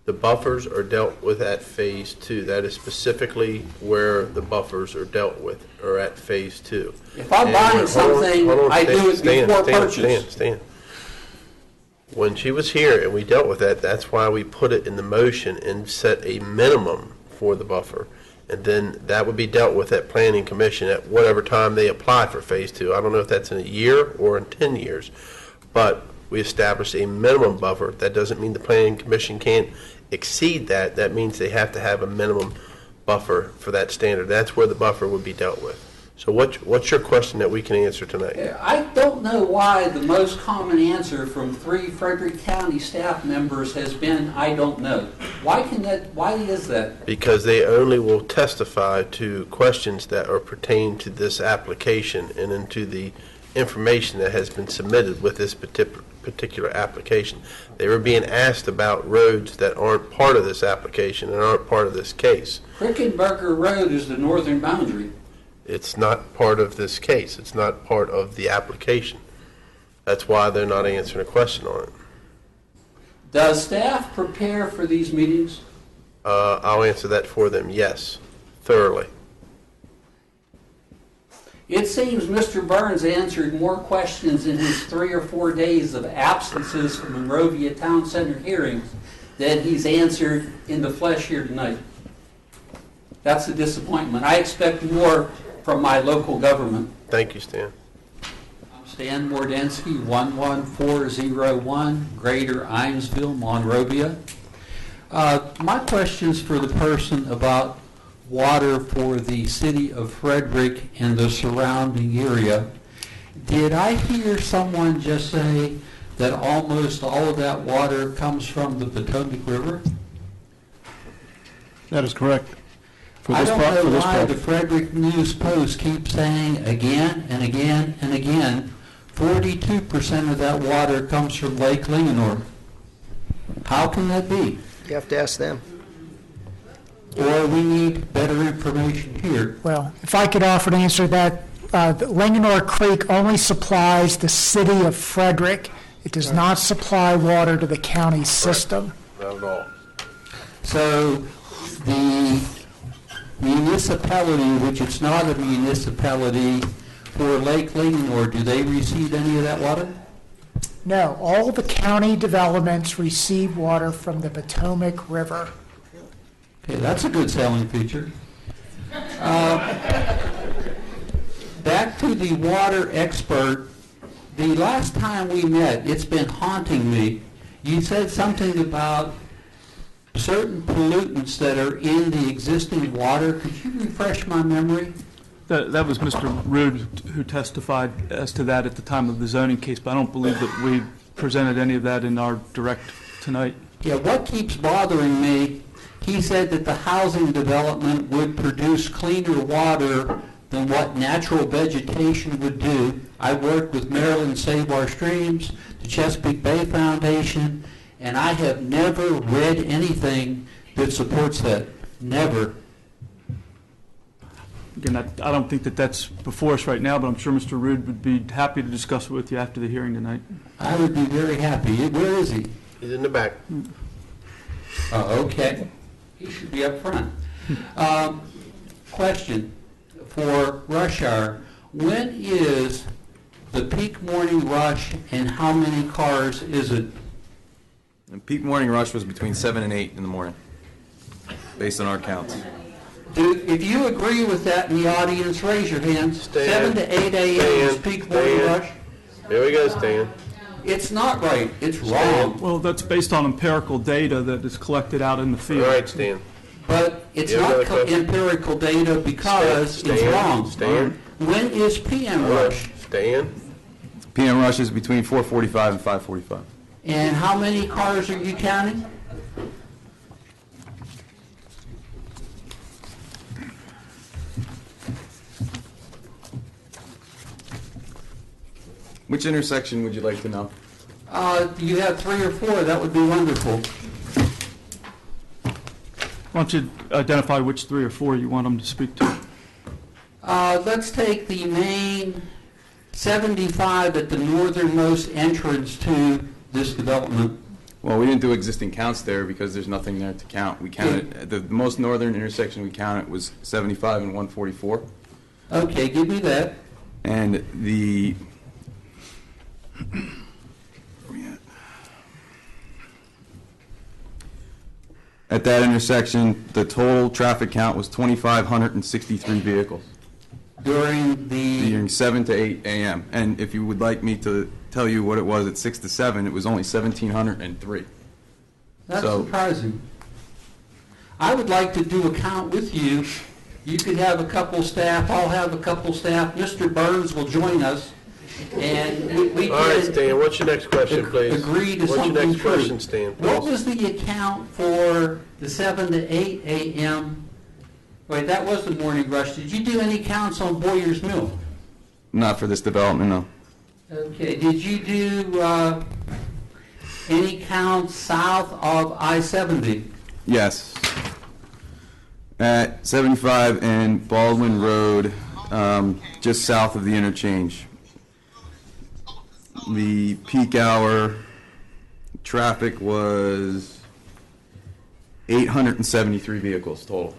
The buffers are dealt with at phase 2. That is specifically where the buffers are dealt with, or at phase 2. If I'm buying something, I do it before purchase. Stan. When she was here and we dealt with that, that's why we put it in the motion and set a minimum for the buffer. And then that would be dealt with at Planning Commission at whatever time they apply for phase 2. I don't know if that's in a year or in 10 years. But we established a minimum buffer. That doesn't mean the Planning Commission can't exceed that. That means they have to have a minimum buffer for that standard. That's where the buffer would be dealt with. So what's your question that we can answer tonight? I don't know why the most common answer from 3 Frederick County staff members has been, I don't know. Why is that? Because they only will testify to questions that are pertain to this application and into the information that has been submitted with this particular application. They were being asked about roads that aren't part of this application and aren't part of this case. Frickenberger Road is the northern boundary. It's not part of this case. It's not part of the application. That's why they're not answering a question on it. Does staff prepare for these meetings? I'll answer that for them, yes, thoroughly. It seems Mr. Burns answered more questions in his 3 or 4 days of absences from Monrovia Town Center hearings than he's answered in the flesh here tonight. That's a disappointment. I expect more from my local government. Thank you, Stan. I'm Stan Mordensky, 11401, Greater Imesville, Monrovia. My question's for the person about water for the city of Frederick and the surrounding area. Did I hear someone just say that almost all of that water comes from the Potomac River? That is correct. I don't know why the Frederick News Post keeps saying again and again and again, 42% of that water comes from Lake Linganore. How can that be? You have to ask them. Or we need better information here. Well, if I could offer to answer that, the Linganore Creek only supplies the city of Frederick. It does not supply water to the county system. Not at all. So the municipality, which it's not a municipality, for Lake Linganore, do they receive any of that water? No, all the county developments receive water from the Potomac River. Okay, that's a good selling feature. Back to the water expert. The last time we met, it's been haunting me. You said something about certain pollutants that are in the existing water. Could you refresh my memory? That was Mr. Rood who testified as to that at the time of the zoning case, but I don't believe that we presented any of that in our direct tonight. Yeah, what keeps bothering me, he said that the housing development would produce cleaner water than what natural vegetation would do. I worked with Maryland Save Our Streams, the Chesapeake Bay Foundation, and I have never read anything that supports that. Never. Again, I don't think that that's before us right now, but I'm sure Mr. Rood would be happy to discuss it with you after the hearing tonight. I would be very happy. Where is he? He's in the back. Oh, okay. He should be up front. Question for rush hour. When is the peak morning rush and how many cars is it? The peak morning rush was between 7 and 8 in the morning, based on our counts. If you agree with that in the audience, raise your hands. Stan, 7 to 8 a.m. is peak morning rush? Here we go, Stan. It's not right. It's wrong. Well, that's based on empirical data that is collected out in the field. All right, Stan. But it's You have not another question? empirical data because Stan, it's wrong. Stan. When is PM rush? Stan. PM rush is between 4:45 and 5:45. And how many cars are you counting? Which intersection would you like to know? You have 3 or 4, that would be wonderful. Why don't you identify which 3 or 4 you want them to speak to? Let's take the main 75 at the northernmost entrance to this development. Well, we didn't do existing counts there because there's nothing there to count. We counted, the most northern intersection we counted was 75 and 144. Okay, give me that. And the, where we at that intersection, the total traffic count was 2,563 vehicles. During 7 to 8 a.m. And if you would like me to tell you what it was at 6 to 7, it was only 1,703. That's surprising. I would like to do a count with you. You could have a couple staff, I'll have a couple staff, Mr. Burns will join us, and we All right, can Stan, what's your next question, please? agree to What's something your next true. question, Stan, What please? was the account for the 7 to 8 a.m.? Wait, that was the morning rush. Did you do any counts on Boyer's Mill? Not for this development, no. Okay, did you do any counts south of I-70? Yes. At 75 and Baldwin Road, just south of the interchange. The peak hour traffic was 873 vehicles total.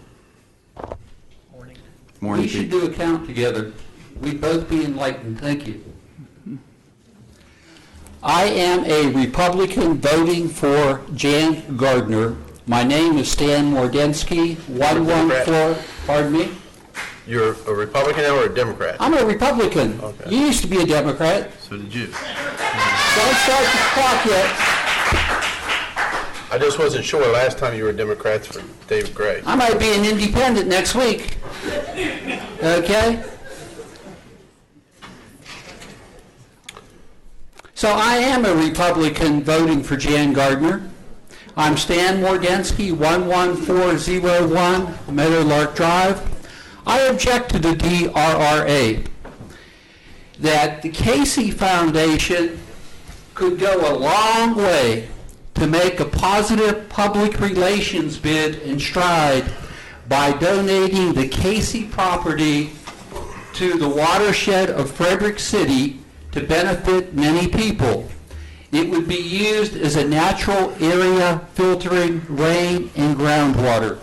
Morning We should peak. do a count together. We'd both be enlightened. Thank you. I am a Republican voting for Jan Gardner. My name is Stan Mordensky, 114, pardon me? You're a Republican now or a Democrat? I'm a Republican. Okay. You used to be a Democrat. So did you. Don't start the clock yet. I just wasn't sure last time you were Democrats for David Gray. I might be an independent next week. Okay? So I am a Republican voting for Jan Gardner. I'm Stan Mordensky, 11401 Meadowlark Drive. I object to the DRRA that the Casey Foundation could go a long way to make a positive public relations bid in stride by donating the Casey property to the watershed of Frederick City to benefit many people. It would be used as a natural area filtering rain and groundwater.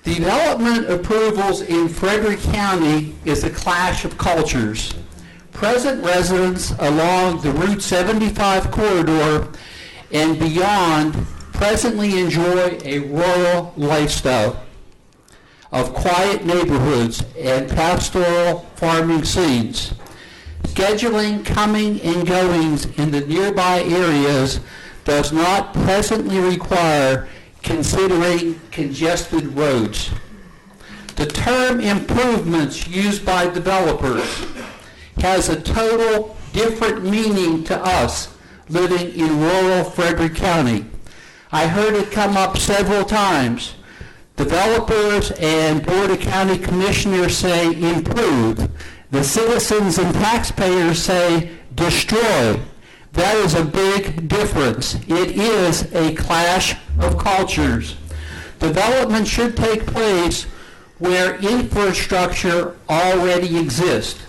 Development approvals in Frederick County is a clash of cultures. Present residents along the Route 75 corridor and beyond presently enjoy a rural lifestyle of quiet neighborhoods and pastoral farming scenes. Scheduling coming and goings in the nearby areas does not presently require considering congested roads. The term improvements used by developers has a total different meaning to us living in rural Frederick County. I heard it come up several times. Developers and Board of County Commissioners say improve. The citizens and taxpayers say destroy. That is a big difference. It is a clash of cultures. Development should take place where infrastructure already exists,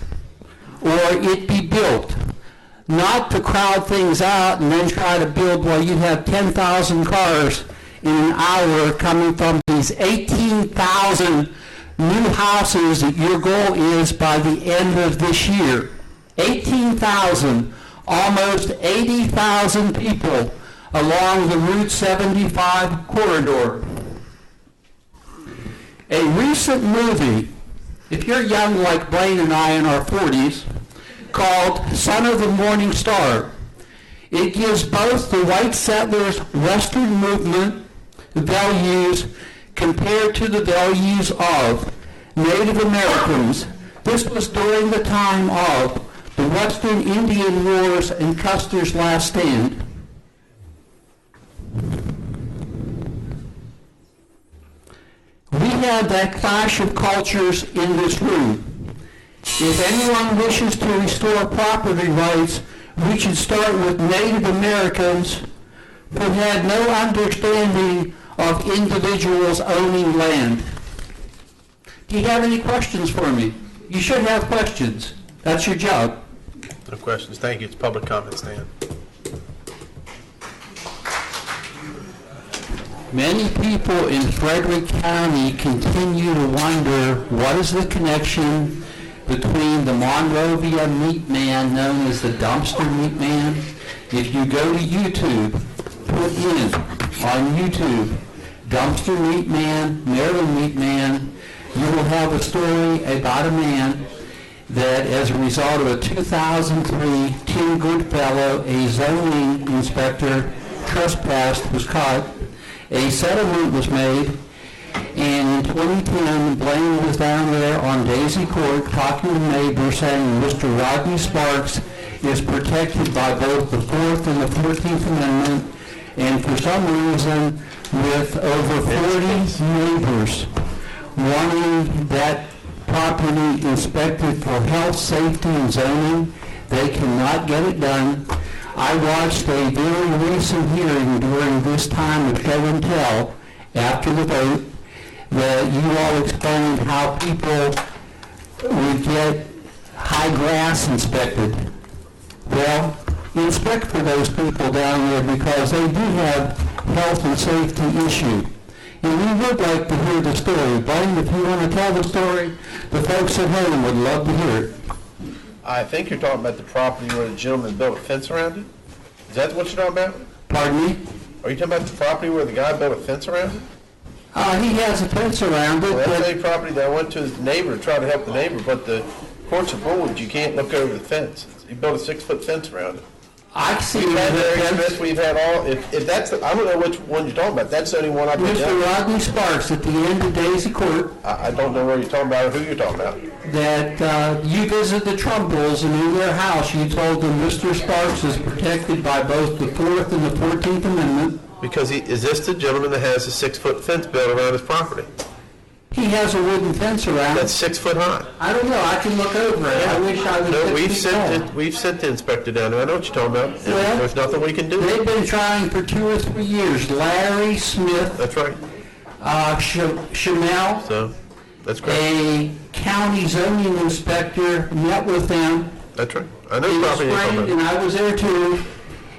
or it be built, not to crowd things out and then try to build while you have 10,000 cars in an hour coming from these 18,000 new houses that your goal is by the end of this year. 18,000, almost 80,000 people along the Route 75 corridor. A recent movie, if you're young like Blaine and I in our 40s, called Son of the Morning Star. It gives both the white settlers' Western movement values compared to the values of Native Americans. This was during the time of the Western Indian Wars and Custer's Last Stand. We have that clash of cultures in this room. If anyone wishes to restore property rights, we should start with Native Americans who had no understanding of individuals owning land. Do you have any questions for me? You should have questions. That's your job. No questions. Thank you. It's public comment, Stan. Many people in Frederick County continue to wonder what is the connection between the Monrovia meat man known as the dumpster meat man. If you go to YouTube, put in on YouTube, dumpster meat man, Maryland meat man, you will have a story about a man that as a result of a 2003 Tim Goodfellow, a zoning inspector, trespassed, was caught. A settlement was made, and in 2010, Blaine was down there on Daisy Court talking to neighbors saying Mr. Rodney Sparks is protected by both the 4th and the 14th Amendment, and for some reason, with over 40 neighbors wanting that property inspected for health, safety, and zoning, they cannot get it done. I watched a very recent hearing during this time of show and tell after the vote that you all explained how people would get high grass inspected. Well, inspect for those people down there because they do have health and safety issue. And we would like to hear the story. Blaine, if you want to tell the story, the folks at home would love to hear it. I think you're talking about the property where the gentleman built a fence around it? Is that what you're talking about? Pardon me? Are you talking about the property where the guy built a fence around it? He has a fence around it. Well, that's but a property that I went to his neighbor to try to help the neighbor, but the courts have ruled you can't look over the fence. He built a 6-foot fence around it. I see We've had the Larry fence. Smith, we've had all, if that's, the, I don't know which one you're talking about. That's the only one I've been Mr. down. Rodney Sparks at the end of Daisy Court I don't know where you're talking about or who you're talking about. that you visited the Trumbolls and in their house you told them Mr. Sparks is protected by both the 4th and the 14th Amendment. Because is this the gentleman that has a 6-foot fence built around his property? He has a wooden fence around That's it. 6 foot high. I don't know. I can look over it. I wish I was No, 6 we've feet sent tall. it, we've sent the inspector down there. I know what you're talking about. Well, There's nothing we can do. They've been trying for 2 or 3 years. Larry Smith, That's right. Chamel, So, that's great. a county zoning inspector, met with them That's right. I know in the the property you're talking spring, and about. I was there too,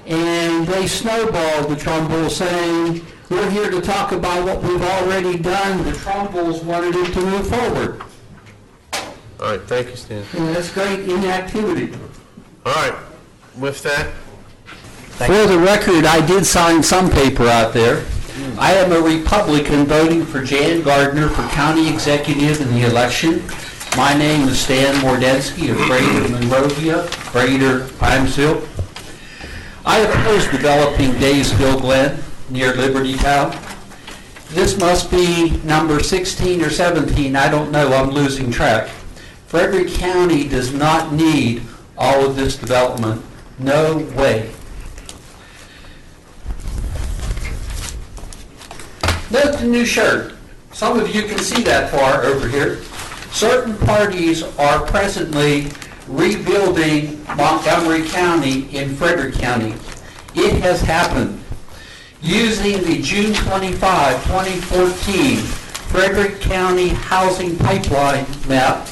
and they snowballed the Trumbull saying, we're here to talk about what we've already done. The Trumbulls wanted it to move forward. All right, thank you, Stan. And that's great inactivity. All right, with that, For the record, I did sign some paper out there. I am a Republican voting for Jan Gardner for county executive in the election. My name is Stan Mordensky of Greater Monrovia, Greater Himesville. I oppose developing Daysville Glen near Liberty Town. This must be number 16 or 17, I don't know, I'm losing track. Frederick County does not need all of this development. No way. Note the new shirt. Some of you can see that far over here. Certain parties are presently rebuilding Montgomery County in Frederick County. It has happened. Using the June 25, 2014 Frederick County Housing Pipeline map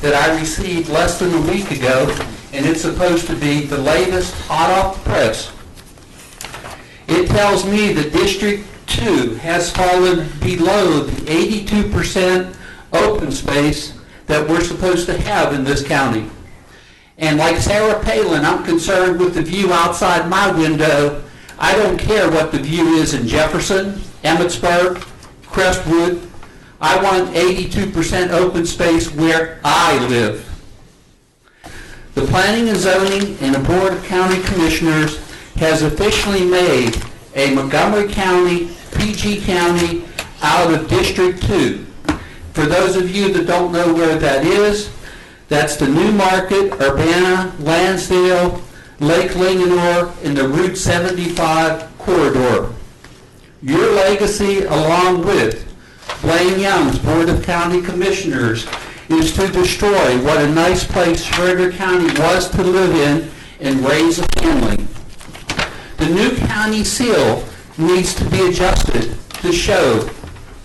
that I received less than a week ago, and it's supposed to be the latest hot off the press. It tells me that District 2 has fallen below the 82% open space that we're supposed to have in this county. And like Sarah Palin, I'm concerned with the view outside my window. I don't care what the view is in Jefferson, Emmitsburg, Crestwood. I want 82% open space where I live. The Planning and Zoning and the Board of County Commissioners has officially made a Montgomery County, PG County out of District 2. For those of you that don't know where that is, that's the New Market, Urbana, Lansdale, Lake Linganore, and the Route 75 corridor. Your legacy, along with Blaine Young's Board of County Commissioners, is to destroy what a nice place Frederick County was to live in and raise a family. The new county seal needs to be adjusted to show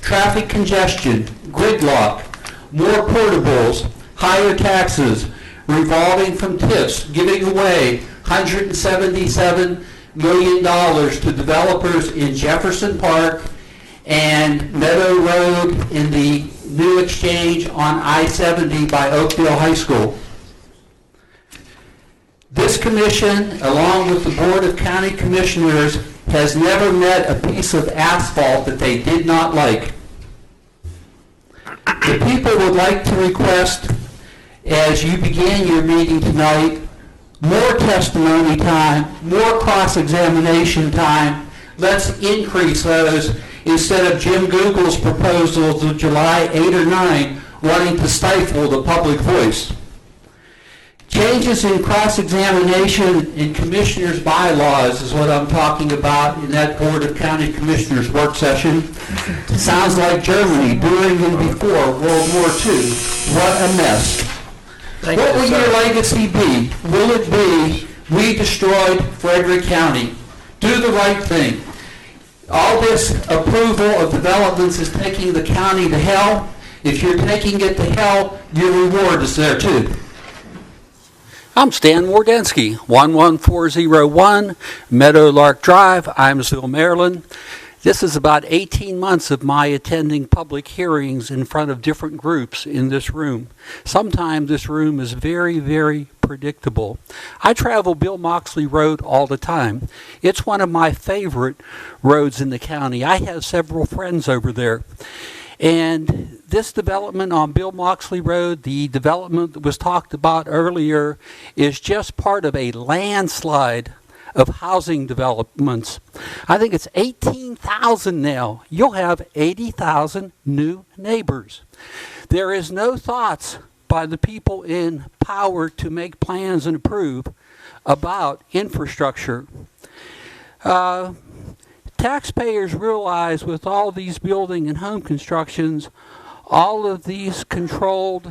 traffic congestion, gridlock, more portables, higher taxes, revolving from TIFs, giving away $177 million to developers in Jefferson Park and Meadow Road in the new exchange on I-70 by Oakdale High School. This commission, along with the Board of County Commissioners, has never met a piece of asphalt that they did not like. The people would like to request, as you began your meeting tonight, more testimony time, more cross-examination time. Let's increase those instead of Jim Google's proposals of July 8 or 9 wanting to stifle the public voice. Changes in cross-examination in commissioners' bylaws is what I'm talking about in that Board of County Commissioners work session. Sounds like Germany during and before World War II. What a mess. What will your legacy be? Will it be, we destroyed Frederick County? Do the right thing. All this approval of developments is taking the county to hell. If you're taking it to hell, your reward is there too. I'm Stan Mordensky, 11401 Meadowlark Drive, Imesville, Maryland. This is about 18 months of my attending public hearings in front of different groups in this room. Sometimes this room is very, very predictable. I travel Bill Moxley Road all the time. It's one of my favorite roads in the county. I have several friends over there. And this development on Bill Moxley Road, the development that was talked about earlier, is just part of a landslide of housing developments. I think it's 18,000 now. You'll have 80,000 new neighbors. There is no thoughts by the people in power to make plans and approve about infrastructure. Taxpayers realize with all these building and home constructions, all of these controlled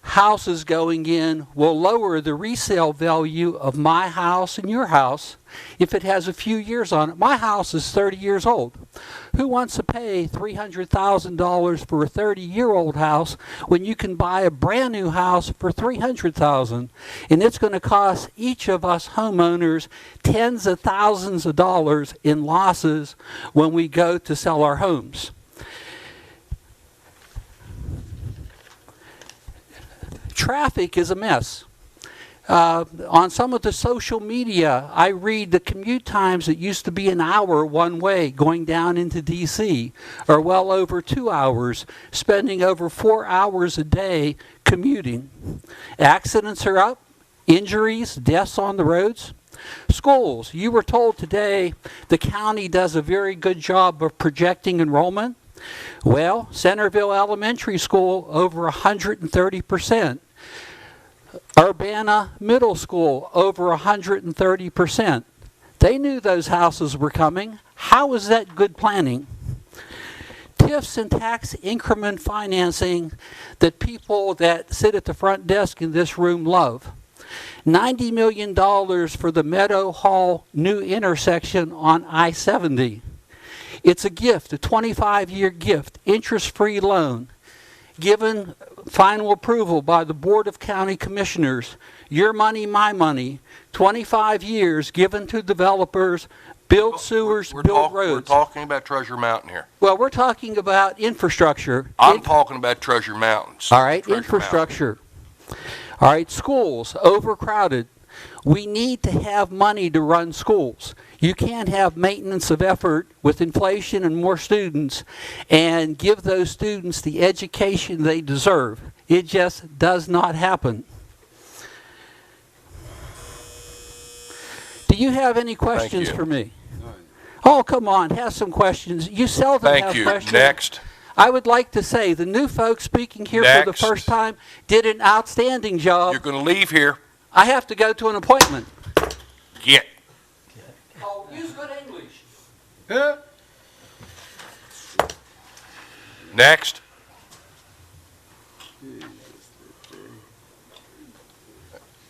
houses going in will lower the resale value of my house and your house if it has a few years on it. My house is 30 years old. Who wants to pay $300,000 for a 30-year-old house when you can buy a brand new house for $300,000? And it's going to cost each of us homeowners tens of thousands of dollars in losses when we go to sell our homes. Traffic is a mess. On some of the social media, I read the commute times that used to be an hour one way going down into D.C. are well over 2 hours, spending over 4 hours a day commuting. Accidents are up, injuries, deaths on the roads. Schools, you were told today the county does a very good job of projecting enrollment. Well, Centerville Elementary School over 130%. Urbana Middle School over 130%. They knew those houses were coming. How is that good planning? TIFs and tax increment financing that people that sit at the front desk in this room love. $90 million for the Meadow Hall new intersection on I-70. It's a gift, a 25-year gift, interest-free loan, given final approval by the Board of County Commissioners. Your money, my money, 25 years given to developers, build sewers, build roads. We're talking about Treasure Mountain here. Well, we're talking about infrastructure. I'm talking about Treasure Mountains. All right, infrastructure. All right, schools, overcrowded. We need to have money to run schools. You can't have maintenance of effort with inflation and more students and give those students the education they deserve. It just does not happen. Do you have any questions for me? Oh, come on, have some questions. You seldom have questions. Next. I would like to say the new folks speaking here for the first time did an outstanding job. You're going to leave here. I have to go to an appointment. Get. Oh, use good English. Yeah. Next.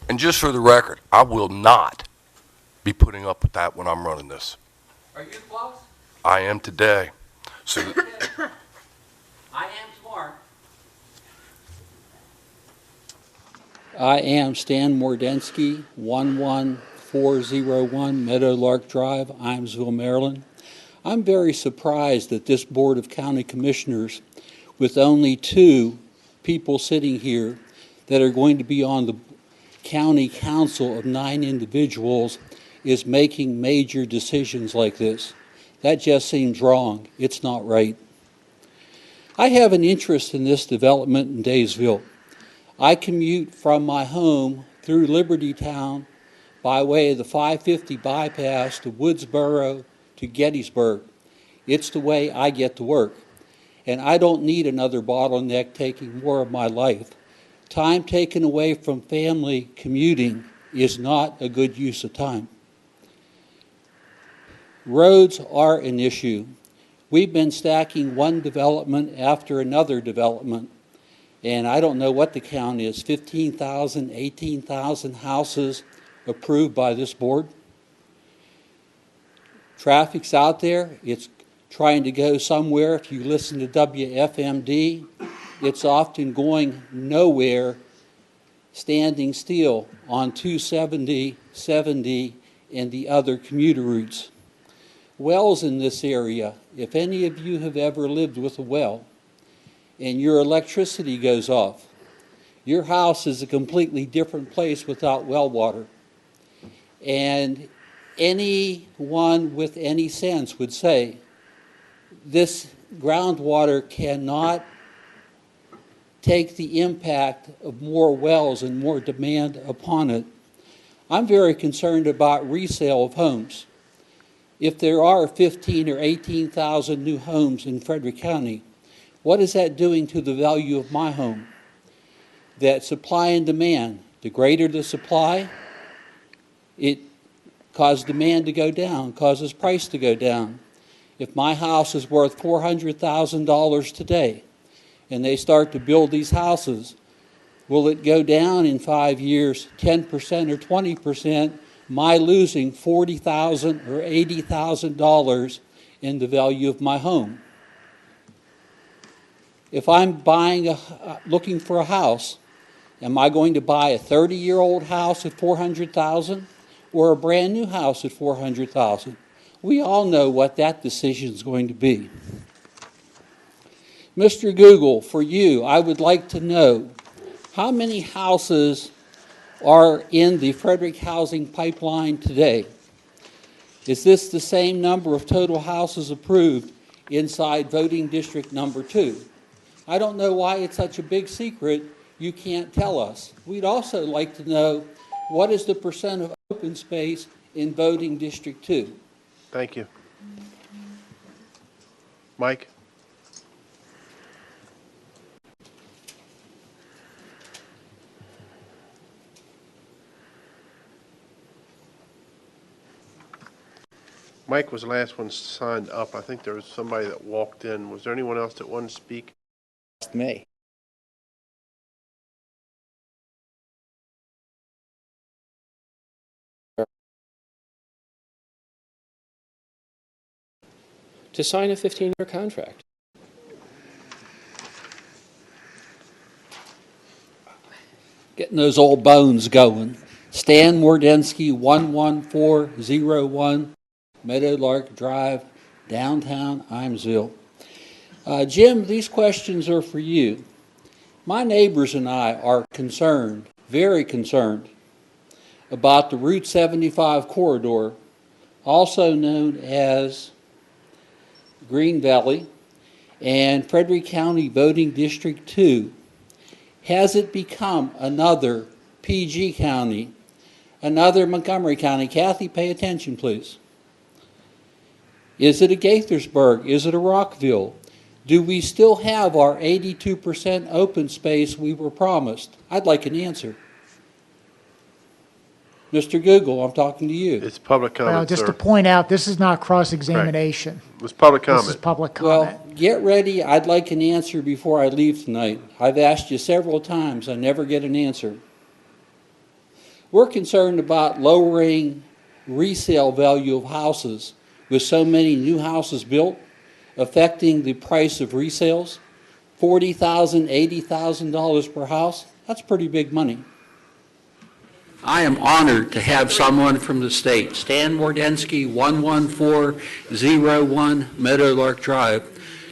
And just for the record, I will not be putting up with that when I'm running this. Are you close? I am today. So I am tomorrow. I am Stan Mordensky, 11401 Meadowlark Drive, Imesville, Maryland. I'm very surprised that this Board of County Commissioners, with only 2 people sitting here that are going to be on the county council of 9 individuals, is making major decisions like this. That just seems wrong. It's not right. I have an interest in this development in Daysville. I commute from my home through Liberty Town by way of the 550 bypass to Woodsboro to Gettysburg. It's the way I get to work. And I don't need another bottleneck taking more of my life. Time taken away from family commuting is not a good use of time. Roads are an issue. We've been stacking one development after another development. And I don't know what the count is, 15,000, 18,000 houses approved by this board. Traffic's out there. It's trying to go somewhere. If you listen to WFMD, it's often going nowhere standing still on 270, 70, and the other commuter routes. Wells in this area, if any of you have ever lived with a well and your electricity goes off, your house is a completely different place without well water. And anyone with any sense would say this groundwater cannot take the impact of more wells and more demand upon it. I'm very concerned about resale of homes. If there are 15 or 18,000 new homes in Frederick County, what is that doing to the value of my home? That supply and demand, the greater the supply, it causes demand to go down, causes price to go down. If my house is worth $400,000 today, and they start to build these houses, will it go down in 5 years 10% or 20%, my losing $40,000 or $80,000 in the value of my home? If I'm looking for a house, am I going to buy a 30-year-old house at $400,000 or a brand new house at $400,000? We all know what that decision is going to be. Mr. Google, for you, I would like to know how many houses are in the Frederick housing pipeline today. Is this the same number of total houses approved inside voting district number 2? I don't know why it's such a big secret you can't tell us. We'd also like to know what is the percent of open space in voting district 2. Thank you. Mike? Mike was the last one signed up. I think there was somebody that walked in. Was there anyone else that wanted to speak? Me. To sign a 15-year contract. Getting those old bones going. Stan Mordensky, 11401 Meadowlark Drive, downtown Imesville. Jim, these questions are for you. My neighbors and I are concerned, very concerned, about the Route 75 corridor, also known as Green Valley, and Frederick County Voting District 2. Has it become another PG County, another Montgomery County? Kathy, pay attention, please. Is it a Gaithersburg? Is it a Rockville? Do we still have our 82% open space we were promised? I'd like an answer. Mr. Google, I'm talking to you. It's public comment, Well, just sir. to point out, this is not cross-examination. It was public comment. This is public comment. Well, get ready. I'd like an answer before I leave tonight. I've asked you several times. I never get an answer. We're concerned about lowering resale value of houses with so many new houses built, affecting the price of resales. $40,000, $80,000 per house. That's pretty big money. I am honored to have someone from the state, Stan Mordensky, 11401 Meadowlark Drive.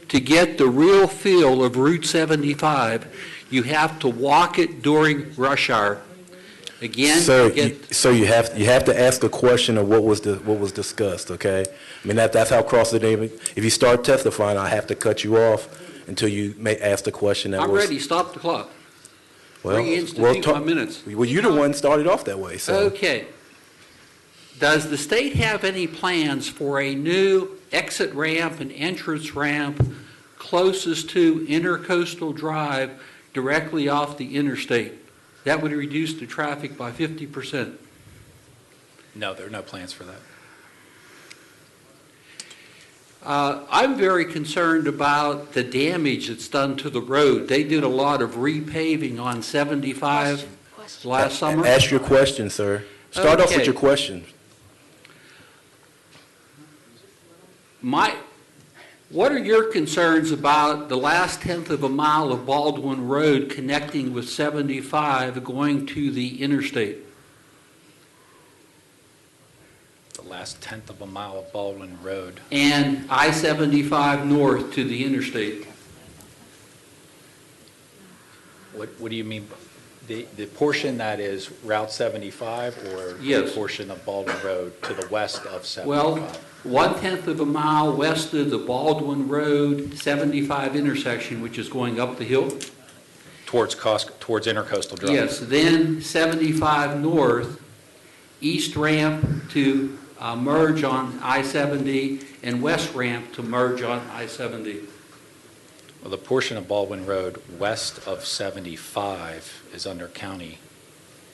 To get the real feel of Route 75, you have to walk it during rush hour. Again, Sir, you have to ask a question of what was discussed, okay? I mean, that's how cross-examination. If you start testifying, I have to cut you off until you may ask the question that I'm was. ready. Stop the clock. Well, Reinstitute my minutes. Well, you're the one that started off that way, so. Okay. Does the state have any plans for a new exit ramp and entrance ramp closest to Intercoastal Drive directly off the interstate? That would reduce the traffic by 50%. No, there are no plans for that. I'm very concerned about the damage that's done to the road. They did a lot of repaving on 75 last summer. Ask your question, sir. Start off with Okay. your question. What are your concerns about the last tenth of a mile of Baldwin Road connecting with 75 going to the interstate? The last tenth of a mile of Baldwin Road. And I-75 north to the interstate? What do you mean? The portion that is Route 75 or Yes. the portion of Baldwin Road to the west of 75? Well, 1/10 of a mile west of the Baldwin Road 75 intersection, which is going up the hill. Towards Intercoastal Drive? Yes, then 75 north, east ramp to merge on I-70, and west ramp to merge on I-70. Well, the portion of Baldwin Road west of 75 is under county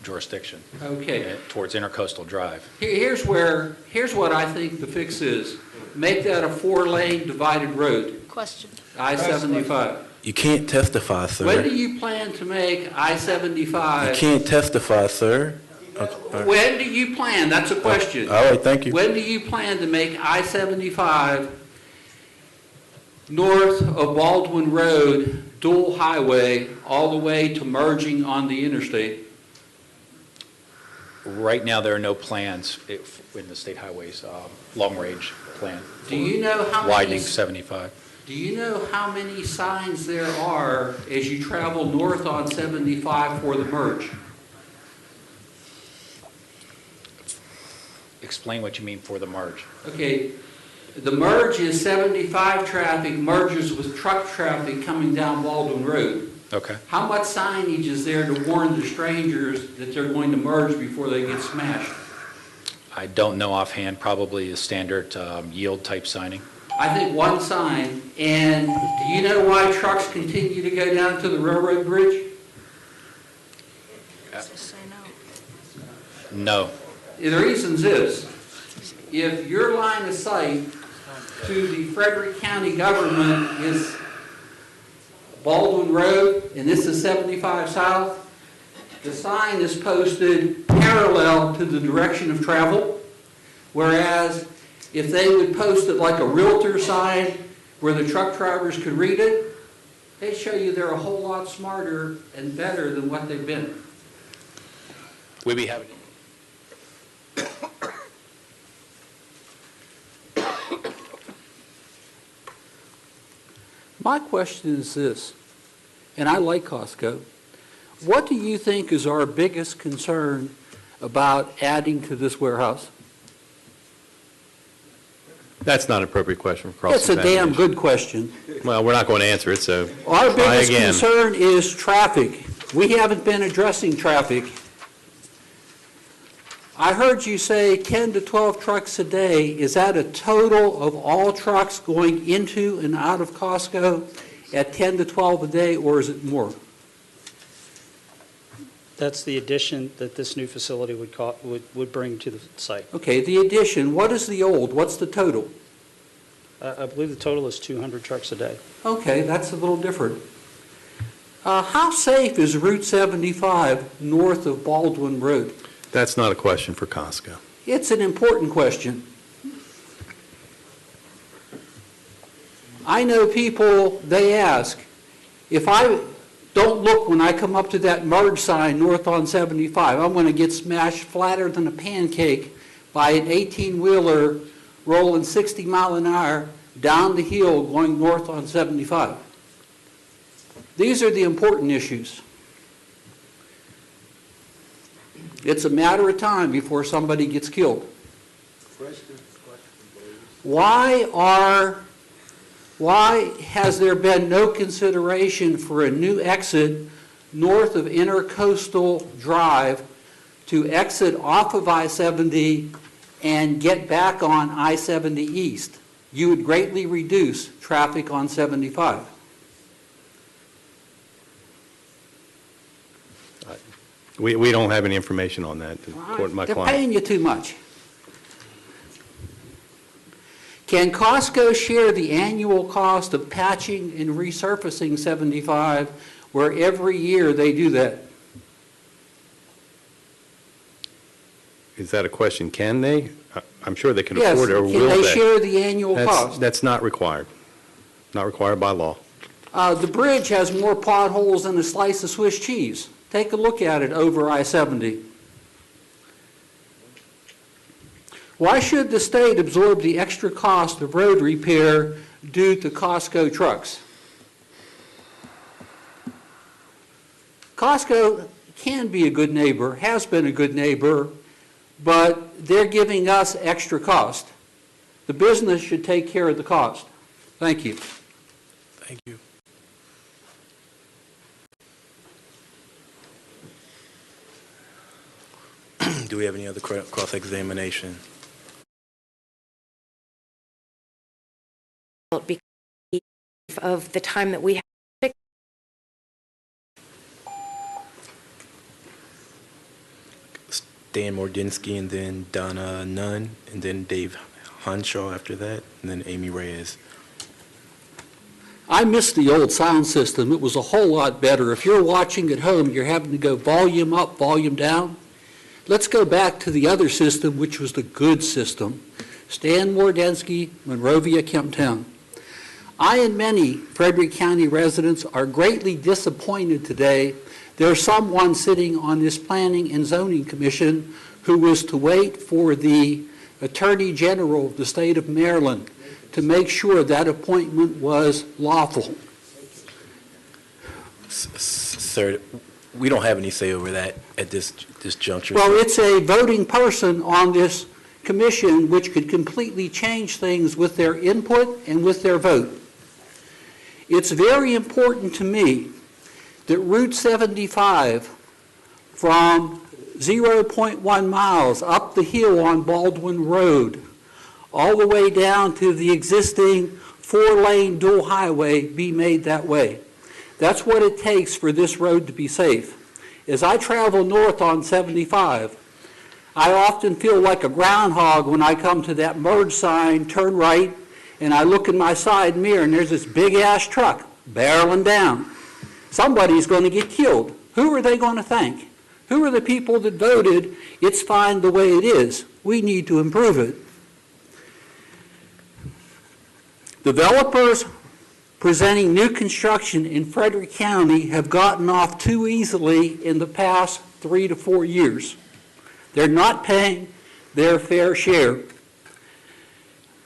jurisdiction. Okay. Towards Intercoastal Drive. Here's what I think the fix is. Make that a 4-lane divided road, Question. I-75. You can't testify, sir. When do you plan to make I-75? You can't testify, sir. Okay, all right. When do you plan? That's a question. All right, thank you. When do you plan to make I-75 north of Baldwin Road, dual highway, all the way to merging on the interstate? Right now, there are no plans in the state highways long-range plan. Do you know how many? Widening 75. Do you know how many signs there are as you travel north on 75 for the merge? Explain what you mean for the merge. Okay, the merge is 75 traffic merges with truck traffic coming down Baldwin Road. Okay. How much signage is there to warn the strangers that they're going to merge before they get smashed? I don't know offhand, probably a standard yield type signing. I think one sign. And do you know why trucks continue to go down to the railroad bridge? No. The reasons is, if your line of sight to the Frederick County government is Baldwin Road, and this is 75 South, the sign is posted parallel to the direction of travel, whereas if they would post it like a realtor sign where the truck drivers could read it, they show you they're a whole lot smarter and better than what they've been. We'd be happy. My question is this, and I like Costco. What do you think is our biggest concern about adding to this warehouse? That's not an appropriate question for It's a cross-examination. damn good question. Well, we're not going to answer it, so Our try biggest again. concern is traffic. We haven't been addressing traffic. I heard you say 10 to 12 trucks a day. Is that a total of all trucks going into and out of Costco at 10 to 12 a day, or is it more? That's the addition that this new facility would bring to the site. Okay, the addition, what is the old? What's the total? I believe the total is 200 trucks a day. Okay, that's a little different. How safe is Route 75 north of Baldwin Road? That's not a question for Costco. It's an important question. I know people, they ask, if I don't look when I come up to that merge sign north on 75, I'm going to get smashed flatter than a pancake by an 18-wheeler rolling 60 mile an hour down the hill going north on 75. These are the important issues. It's a matter of time before somebody gets killed. Why has there been no consideration for a new exit north of Intercoastal Drive to exit off of I-70 and get back on I-70 East? You would greatly reduce traffic on 75. We don't have any information on that, according to my They're client. paying you too much. Can Costco share the annual cost of patching and resurfacing 75 where every year they do that? Is that a question? Can they? I'm sure they can Yes, afford it, or can will they they? share the annual cost? That's not required. Not required by law. The bridge has more potholes than a slice of Swiss cheese. Take a look at it over I-70. Why should the state absorb the extra cost of road repair due to Costco trucks? Costco can be a good neighbor, has been a good neighbor, but they're giving us extra cost. The business should take care of the cost. Thank you. Thank you. Do we have any other cross-examination? Because of the time that we have. Dan Mordensky, and then Donna Nunn, and then Dave Henshaw after that, and then Amy Reyes. I miss the old sound system. It was a whole lot better. If you're watching at home, you're having to go volume up, volume down. Let's go back to the other system, which was the good system. Stan Mordensky, Monrovia Town. I and many Frederick County residents are greatly disappointed today. There's someone sitting on this Planning and Zoning Commission who was to wait for the Attorney General of the state of Maryland to make sure that appointment was lawful. Sir, we don't have any say over that at this juncture. Well, it's a voting person on this commission which could completely change things with their input and with their vote. It's very important to me that Route 75 from 0.1 miles up the hill on Baldwin Road all the way down to the existing 4-lane dual highway be made that way. That's what it takes for this road to be safe. As I travel north on 75, I often feel like a groundhog when I come to that merge sign, turn right, and I look in my side mirror and there's this big-ass truck barreling down. Somebody's going to get killed. Who are they going to thank? Who are the people that voted it's fine the way it is? We need to improve it. Developers presenting new construction in Frederick County have gotten off too easily in the past 3 to 4 years. They're not paying their fair share.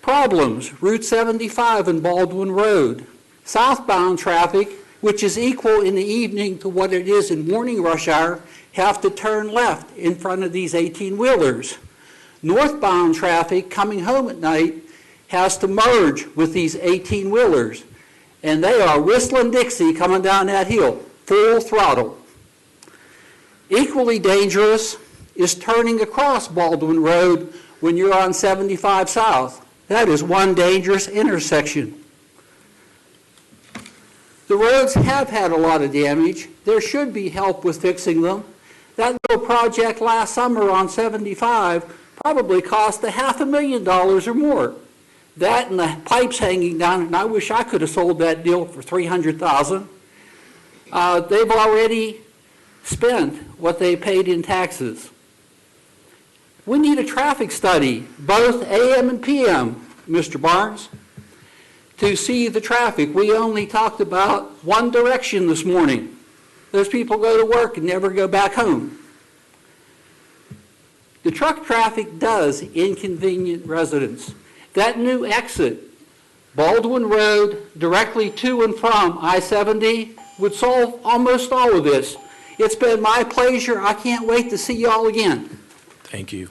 Problems, Route 75 and Baldwin Road. Southbound traffic, which is equal in the evening to what it is in morning rush hour, have to turn left in front of these 18-wheelers. Northbound traffic coming home at night has to merge with these 18-wheelers, and they are whistling Dixie coming down that hill, full throttle. Equally dangerous is turning across Baldwin Road when you're on 75 South. That is one dangerous intersection. The roads have had a lot of damage. There should be help with fixing them. That little project last summer on 75 probably cost $500,000 or more. That and the pipes hanging down, and I wish I could have sold that deal for $300,000. They've already spent what they paid in taxes. We need a traffic study, both AM and PM, Mr. Barnes, to see the traffic. We only talked about one direction this morning. Those people go to work and never go back home. The truck traffic does inconvenience residents. That new exit, Baldwin Road, directly to and from I-70, would solve almost all of this. It's been my pleasure. I can't wait to see y'all again. Thank you.